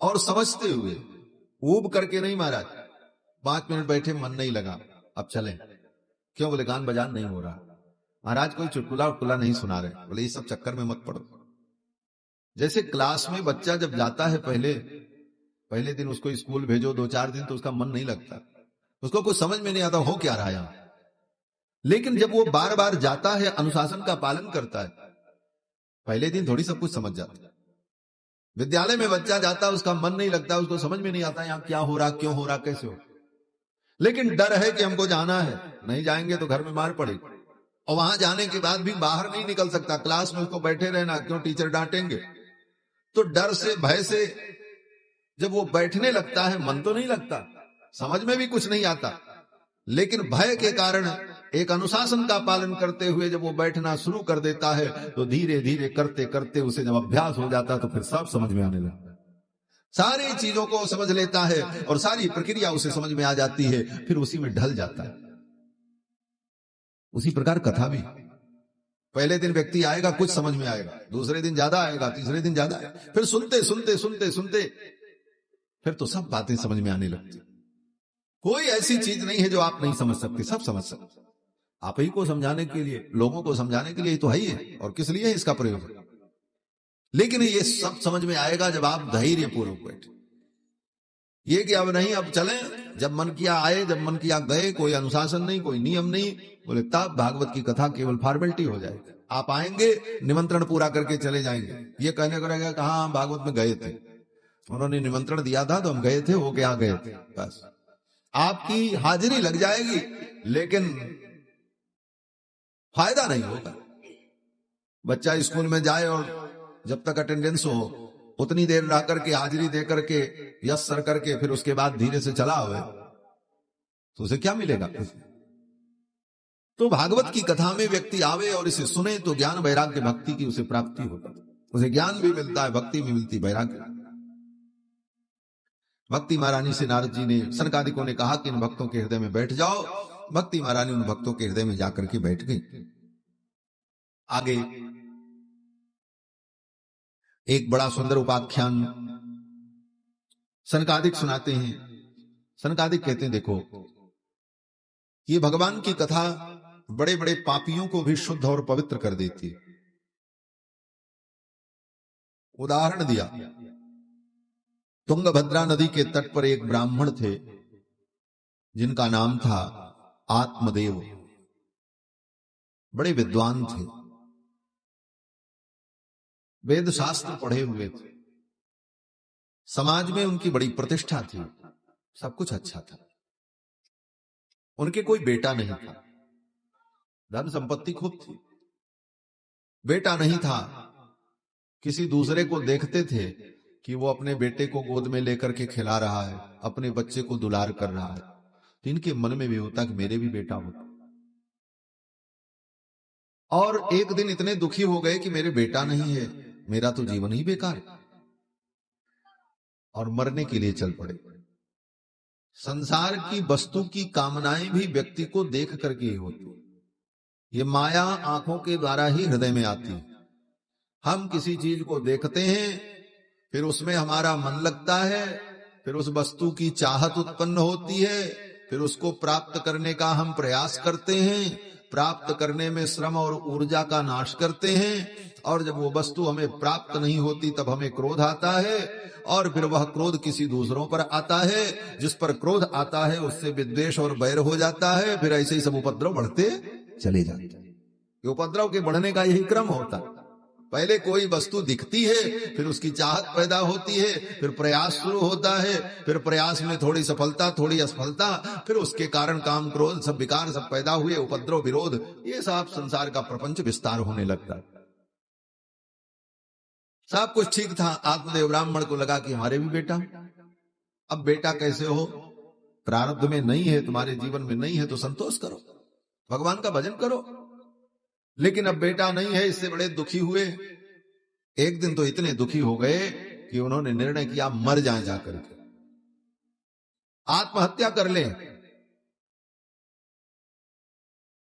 और समझते हुए, ऊब करके नहीं महाराज। 5 मिनट बैठे मन नहीं लगा, अब चले। क्यों? बोले गान बजान नहीं हो रहा महाराज, कोई चुटकुला उटकुला नहीं सुना रहे। बोले ये सब चक्कर में मत पड़ो। जैसे क्लास में बच्चा जब जाता है, पहले दिन उसको स्कूल भेजो, 2-4 दिन तो उसका मन नहीं लगता, उसको कुछ समझ में नहीं आता हो क्या रहा है। लेकिन जब वो बार बार जाता है, अनुशासन का पालन करता है, पहले दिन थोड़ी सब कुछ समझ जाता है। विद्यालय में बच्चा जाता है, उसका मन नहीं लगता, उसको समझ में नहीं आता यहाँ क्या हो रहा, क्यों हो रहा, कैसे हो। लेकिन डर है कि हमको जाना है, नहीं जाएंगे तो घर में मार पड़ेगी, और वहां जाने के बाद भी बाहर नहीं निकल सकता, क्लास में उसको बैठे रहना, क्यों टीचर डांटेंगे। तो डर से, भय से जब वो बैठने लगता है, मन तो नहीं लगता, समझ में भी कुछ नहीं आता, लेकिन भय के कारण एक अनुशासन का पालन करते हुए जब वो बैठना शुरू कर देता है, तो धीरे धीरे करते करते उसे जब अभ्यास हो जाता है तो फिर सब समझ में आने लगता है, सारी चीजों को समझ लेता है और सारी प्रक्रिया उसे समझ में आ जाती है, फिर उसी में ढल जाता है। उसी प्रकार कथा भी, पहले दिन व्यक्ति आएगा, कुछ समझ में आएगा, दूसरे दिन ज्यादा आएगा, तीसरे दिन ज्यादा आएगा, फिर सुनते सुनते सुनते सुनते फिर तो सब बातें समझ में आने लगती। कोई ऐसी चीज नहीं है जो आप नहीं समझ सकते, सब समझ सकते। आप ही को समझाने के लिए, लोगों को समझाने के लिए तो है ही है, और किस लिए है इसका प्रयोग। लेकिन ये सब समझ में आएगा जब आप धैर्य पूर्वक बैठे। ये कि अब नहीं, अब चलें, जब मन किया आए, जब मन किया गए, कोई अनुशासन नहीं, कोई नियम नहीं, बोले तब भागवत की कथा केवल फॉर्मेलिटी हो जाएगी। आप आएंगे, निमंत्रण पूरा करके चले जाएंगे, ये कहने को रहेगा कहा हम भागवत में गए थे, उन्होंने निमंत्रण दिया था तो हम गए थे, वो क्या गए थे, बस। आपकी हाजिरी लग जाएगी लेकिन फायदा नहीं होगा। बच्चा स्कूल में जाए और जब तक अटेंडेंस हो उतनी देर रह करके हाजिरी दे करके यस सर करके फिर उसके बाद धीरे से चला हुए तो उसे क्या मिलेगा? तो भागवत की कथा में व्यक्ति आवे और इसे सुने तो ज्ञान वैराग्य भक्ति की उसे प्राप्ति होती है। उसे ज्ञान भी मिलता है, भक्ति भी मिलती, वैराग्य। भक्ति महारानी से नारद जी ने, सनकादिकों ने कहा कि इन भक्तों के हृदय में बैठ जाओ। भक्ति महारानी उन भक्तों के हृदय में जाकर के बैठ गई। आगे एक बड़ा सुंदर उपाख्यान सनकादिक सुनाते हैं। सनकादिक कहते हैं देखो ये भगवान की कथा बड़े बड़े पापियों को भी शुद्ध और पवित्र कर देती है। उदाहरण दिया, तुंगभद्रा नदी के तट पर एक ब्राह्मण थे जिनका नाम था आत्मदेव। बड़े विद्वान थे, वेद शास्त्र पढ़े हुए थे, समाज में उनकी बड़ी प्रतिष्ठा थी, सब कुछ अच्छा था। उनके कोई बेटा नहीं था, धन संपत्ति खूब थी, बेटा नहीं था। किसी दूसरे को देखते थे कि वो अपने बेटे को गोद में लेकर के खिला रहा है, अपने बच्चे को दुलार कर रहा है, तो इनके मन में भी होता कि मेरे भी बेटा होता। और एक दिन इतने दुखी हो गए कि मेरे बेटा नहीं है, मेरा तो जीवन ही बेकार है, और मरने के लिए चल पड़े। संसार की वस्तु की कामनाएं भी व्यक्ति को देख करके ही होती। ये माया आंखों के द्वारा ही हृदय में आती है। हम किसी चीज को देखते हैं, फिर उसमें हमारा मन लगता है, फिर उस वस्तु की चाहत उत्पन्न होती है, फिर उसको प्राप्त करने का हम प्रयास करते हैं, प्राप्त करने में श्रम और ऊर्जा का नाश करते हैं, और जब वो वस्तु हमें प्राप्त नहीं होती तब हमें क्रोध आता है, और फिर वह क्रोध किसी दूसरों पर आता है, जिस पर क्रोध आता है उससे विद्वेष और बैर हो जाता है, फिर ऐसे ही सब उपद्रव बढ़ते चले जाते हैं। उपद्रव के बढ़ने का यही क्रम होता है। पहले कोई वस्तु दिखती है, फिर उसकी चाहत पैदा होती है, फिर प्रयास शुरू होता है, फिर प्रयास में थोड़ी सफलता थोड़ी असफलता, फिर उसके कारण काम क्रोध सब विकार सब पैदा हुए, उपद्रव विरोध, ये सब संसार का प्रपंच विस्तार होने लगता है। सब कुछ ठीक था। आत्मदेव ब्राह्मण को लगा कि हमारे भी बेटा, अब बेटा कैसे हो, प्रारब्ध में नहीं है, तुम्हारे जीवन में नहीं है तो संतोष करो, भगवान का भजन करो। लेकिन अब बेटा नहीं है, इससे बड़े दुखी हुए। एक दिन तो इतने दुखी हो गए कि उन्होंने निर्णय किया मर जाएं जाकर के, आत्महत्या कर लें।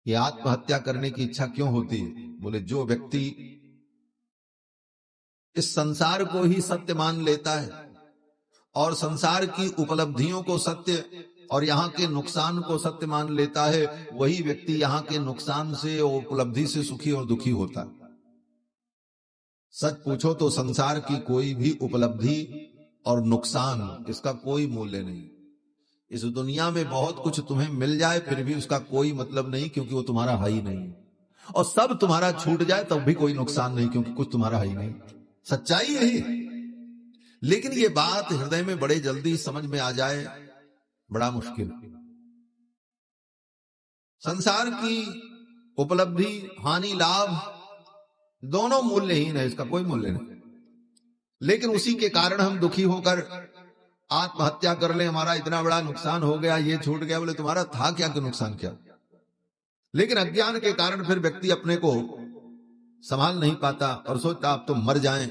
ये आत्महत्या करने की इच्छा क्यों होती है? बोले जो व्यक्ति इस संसार को ही सत्य मान लेता है और संसार की उपलब्धियों को सत्य और यहाँ के नुकसान को सत्य मान लेता है, वही व्यक्ति यहाँ के नुकसान से और उपलब्धि से सुखी और दुखी होता है। सच पूछो तो संसार की कोई भी उपलब्धि और नुकसान, इसका कोई मूल्य नहीं। इस दुनिया में बहुत कुछ तुम्हें मिल जाए फिर भी उसका कोई मतलब नहीं, क्योंकि वो तुम्हारा है ही नहीं। और सब तुम्हारा छूट जाए तब भी कोई नुकसान नहीं, क्योंकि कुछ तुम्हारा है ही नहीं। सच्चाई यही। लेकिन ये बात हृदय में बड़े जल्दी समझ में आ जाए बड़ा मुश्किल। संसार की उपलब्धि हानि लाभ दोनों मूल्यहीन है, इसका कोई मूल्य नहीं। लेकिन उसी के कारण हम दुखी होकर आत्महत्या कर ले, हमारा इतना बड़ा नुकसान हो गया, ये छूट गया। बोले तुम्हारा था क्या कि नुकसान क्या? लेकिन अज्ञान के कारण फिर व्यक्ति अपने को संभाल नहीं पाता और सोचता अब तो मर जाएं।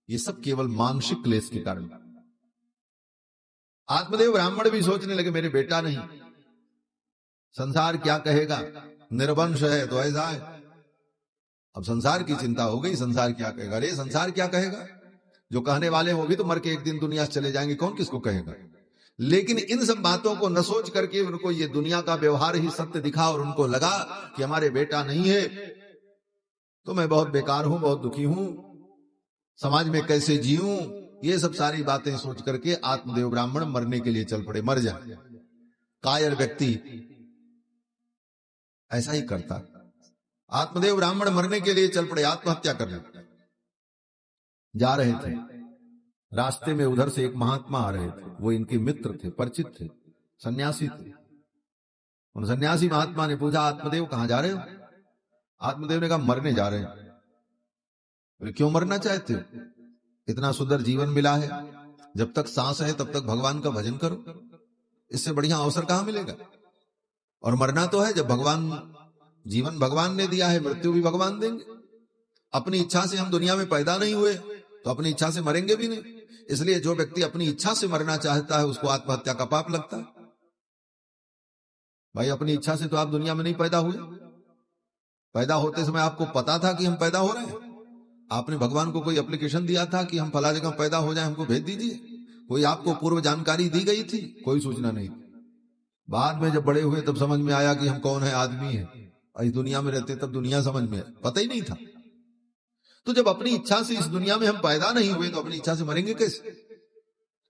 ये सब केवल मानसिक क्लेश के कारण। आत्मदेव ब्राह्मण भी सोचने लगे मेरे बेटा नहीं, संसार क्या कहेगा, निर्वंश है तो ऐसा है। अब संसार की चिंता हो गई, संसार क्या कहेगा। अरे संसार क्या कहेगा, जो कहने वाले वो भी तो मर के एक दिन दुनिया से चले जाएंगे, कौन किसको कहेगा। लेकिन इन सब बातों को न सोच करके उनको ये दुनिया का व्यवहार ही सत्य दिखा और उनको लगा कि हमारे बेटा नहीं है तो मैं बहुत बेकार हूं, बहुत दुखी हूं, समाज में कैसे जीऊं। ये सब सारी बातें सोच करके आत्मदेव ब्राह्मण मरने के लिए चल पड़े। मर जाए, कायर व्यक्ति ऐसा ही करता। आत्मदेव ब्राह्मण मरने के लिए चल पड़े, आत्महत्या करने जा रहे थे। रास्ते में उधर से एक महात्मा आ रहे थे, वो इनके मित्र थे, परिचित थे। सन्यासी थे। उन सन्यासी महात्मा ने पूछा, आत्मदेव कहां जा रहे हो? आत्मदेव ने कहा, मरने जा रहे हैं। बोले, क्यों मरना चाहते हो? इतना सुंदर जीवन मिला है, जब तक सांस है तब तक भगवान का भजन करो, इससे बढ़िया अवसर कहां मिलेगा? और मरना तो है, जब भगवान, जीवन भगवान ने दिया है, मृत्यु भी भगवान देंगे। अपनी इच्छा से हम दुनिया में पैदा नहीं हुए तो अपनी इच्छा से मरेंगे भी नहीं। इसलिए जो व्यक्ति अपनी इच्छा से मरना चाहता है उसको आत्महत्या का पाप लगता है। भाई, अपनी इच्छा से तो आप दुनिया में नहीं पैदा हुए। पैदा होते समय आपको पता था कि हम पैदा हो रहे हैं? आपने भगवान को कोई एप्लीकेशन दिया था कि हम फला जगह पैदा हो जाए, हमको भेज दीजिए? कोई आपको पूर्व जानकारी दी गई थी? कोई सूचना नहीं थी। बाद में जब बड़े हुए तब समझ में आया कि हम कौन है, आदमी है। इस दुनिया में रहते तब दुनिया समझ में पता ही नहीं था। तो जब अपनी इच्छा से इस दुनिया में हम पैदा नहीं हुए तो अपनी इच्छा से मरेंगे कैसे?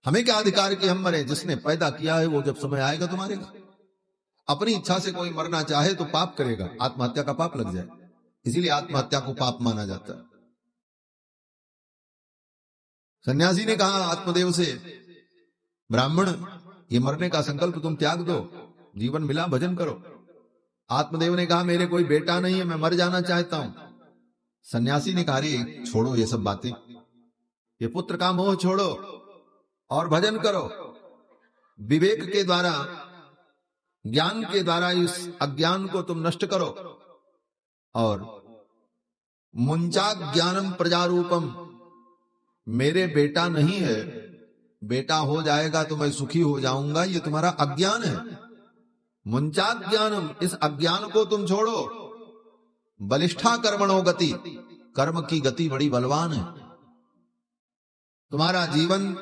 हमें क्या अधिकार कि हम मरे? जिसने पैदा किया है वो जब समय आएगा तो मारेगा। अपनी इच्छा से कोई मरना चाहे तो पाप करेगा, आत्महत्या का पाप लग जाए। इसीलिए आत्महत्या को पाप माना जाता है। सन्यासी ने कहा आत्मदेव से, ब्राह्मण, ये मरने का संकल्प तुम त्याग दो, जीवन मिला, भजन करो। आत्मदेव ने कहा, मेरे कोई बेटा नहीं है, मैं मर जाना चाहता हूं। सन्यासी ने कहा, अरे छोड़ो ये सब बातें, ये पुत्र का मोह छोड़ो और भजन करो। विवेक के द्वारा, ज्ञान के द्वारा इस अज्ञान को तुम नष्ट करो। और मुंचा ज्ञानम प्रजारूपम, मेरे बेटा नहीं है, बेटा हो जाएगा तो मैं सुखी हो जाऊंगा, ये तुम्हारा अज्ञान है। मुंचा ज्ञानम, इस अज्ञान को तुम छोड़ो। बलिष्ठा कर्मणो गति, कर्म की गति बड़ी बलवान है। तुम्हारा जीवन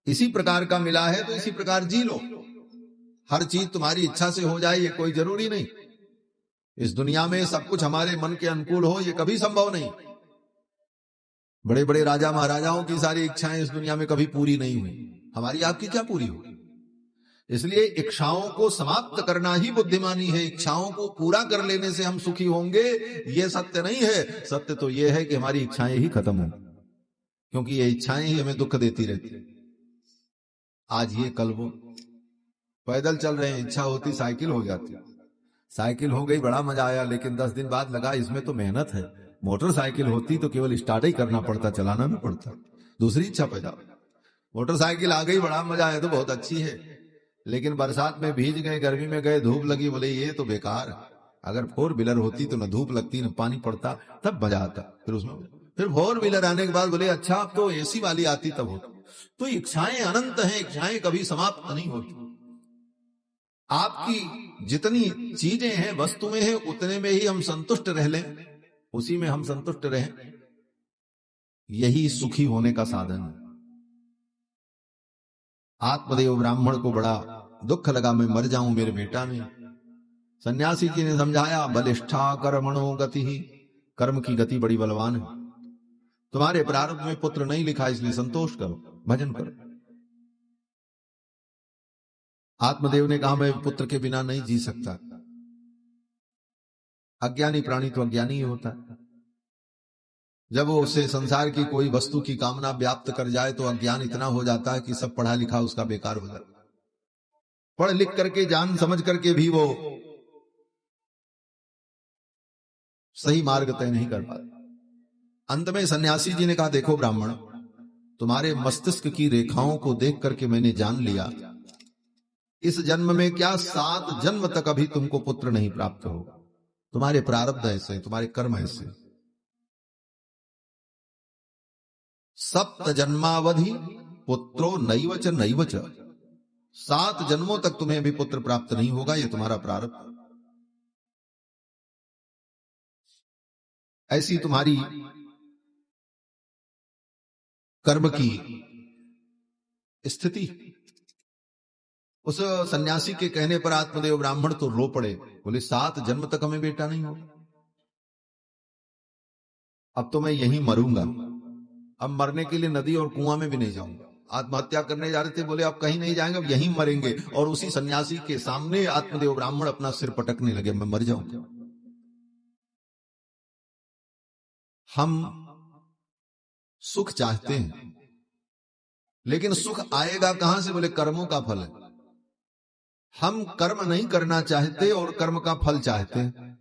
इसी प्रकार का मिला है तो इसी प्रकार जी लो। हर चीज तुम्हारी इच्छा से हो जाए ये कोई जरूरी नहीं। इस दुनिया में सब कुछ हमारे मन के अनुकूल हो ये कभी संभव नहीं। बड़े बड़े राजा महाराजाओं की सारी इच्छाएं इस दुनिया में कभी पूरी नहीं हुई, हमारी आपकी क्या पूरी होगी? इसलिए इच्छाओं को समाप्त करना ही बुद्धिमानी है। इच्छाओं को पूरा कर लेने से हम सुखी होंगे, ये सत्य नहीं है। सत्य तो ये है कि हमारी इच्छाएं ही खत्म हो, क्योंकि ये इच्छाएं ही हमें दुख देती रहती। आज ये कल वो, पैदल चल रहे हैं, इच्छा होती साइकिल हो जाती, साइकिल हो गई, बड़ा मजा आया, लेकिन 10 दिन बाद लगा इसमें तो मेहनत है। मोटरसाइकिल होती तो केवल स्टार्ट ही करना पड़ता, चलाना नहीं पड़ता। दूसरी इच्छा पैदा, मोटरसाइकिल आ गई, बड़ा मजा आया, तो बहुत अच्छी है, लेकिन बरसात में भीज गए, गर्मी में गए, धूप लगी, बोले ये तो बेकार। अगर 4 व्हीलर होती तो न धूप लगती न पानी पड़ता, तब मजा आता। फिर उसमें फिर 4 व्हीलर आने के बाद बोले अच्छा अब तो एसी वाली आती तब होती। तो इच्छाएं अनंत हैं, इच्छाएं कभी समाप्त नहीं होती। आपकी जितनी चीजें हैं, वस्तुएं हैं, उतने में ही हम संतुष्ट रह लें, उसी में हम संतुष्ट रहें, यही सुखी होने का साधन है। आत्मदेव ब्राह्मण को बड़ा दुख लगा, मैं मर जाऊं, मेरे बेटा नहीं। सन्यासी जी ने समझाया, बलिष्ठा कर्मणो गति, कर्म की गति बड़ी बलवान है। तुम्हारे प्रारब्ध में पुत्र नहीं लिखा, इसलिए संतोष करो, भजन करो। आत्मदेव ने कहा, मैं पुत्र के बिना नहीं जी सकता। अज्ञानी प्राणी तो अज्ञानी ही होता है। जब वो उससे संसार की कोई वस्तु की कामना व्याप्त कर जाए तो अज्ञान इतना हो जाता है कि सब पढ़ा लिखा उसका बेकार हो जाता है। पढ़ लिख करके, जान समझ करके भी वो सही मार्ग तय नहीं कर पाता। अंत में सन्यासी जी ने कहा, देखो ब्राह्मण, तुम्हारे मस्तिष्क की रेखाओं को देख करके मैंने जान लिया, इस जन्म में क्या 7 जन्म तक अभी तुमको पुत्र नहीं प्राप्त होगा। तुम्हारे प्रारब्ध ऐसे, तुम्हारे कर्म ऐसे। 7 जन्मावधि पुत्रो नैवच नैवच, 7 जन्मों तक तुम्हें अभी पुत्र प्राप्त नहीं होगा, ये तुम्हारा प्रारब्ध। ऐसी तुम्हारी कर्म की स्थिति। उस सन्यासी के कहने पर आत्मदेव ब्राह्मण तो रो पड़े, बोले 7 जन्म तक हमें बेटा नहीं होगा, अब तो मैं यहीं मरूंगा। अब मरने के लिए नदी और कुआं में भी नहीं जाऊंगा। आत्महत्या करने जा रहे थे, बोले अब कहीं नहीं जाएंगे, अब यहीं मरेंगे। और उसी सन्यासी के सामने आत्मदेव ब्राह्मण अपना सिर पटकने लगे, मैं मर जाऊंगा। हम सुख चाहते हैं, लेकिन सुख आएगा कहां से? बोले कर्मों का फल है। हम कर्म नहीं करना चाहते और कर्म का फल चाहते हैं,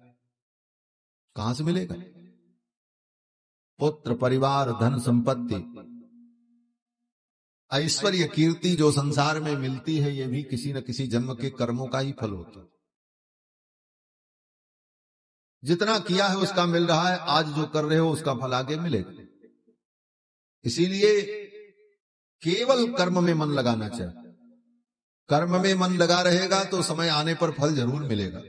कहां से मिलेगा? पुत्र, परिवार, धन, संपत्ति, ऐश्वर्य, कीर्ति जो संसार में मिलती है, ये भी किसी न किसी जन्म के कर्मों का ही फल होता है। जितना किया है उसका मिल रहा है, आज जो कर रहे हो उसका फल आगे मिलेगा। इसीलिए केवल कर्म में मन लगाना चाहिए। कर्म में मन लगा रहेगा तो समय आने पर फल जरूर मिलेगा,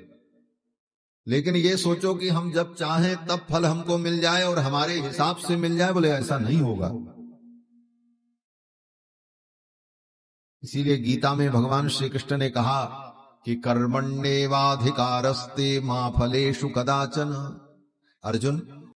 लेकिन ये सोचो कि हम जब चाहें तब फल हमको मिल जाए और हमारे हिसाब से मिल जाए, बोले ऐसा नहीं होगा। इसीलिए गीता में भगवान श्री कृष्ण ने कहा कि कर्मण्येवाधिकारस्ते मा फलेषु कदाचन। अर्जुन,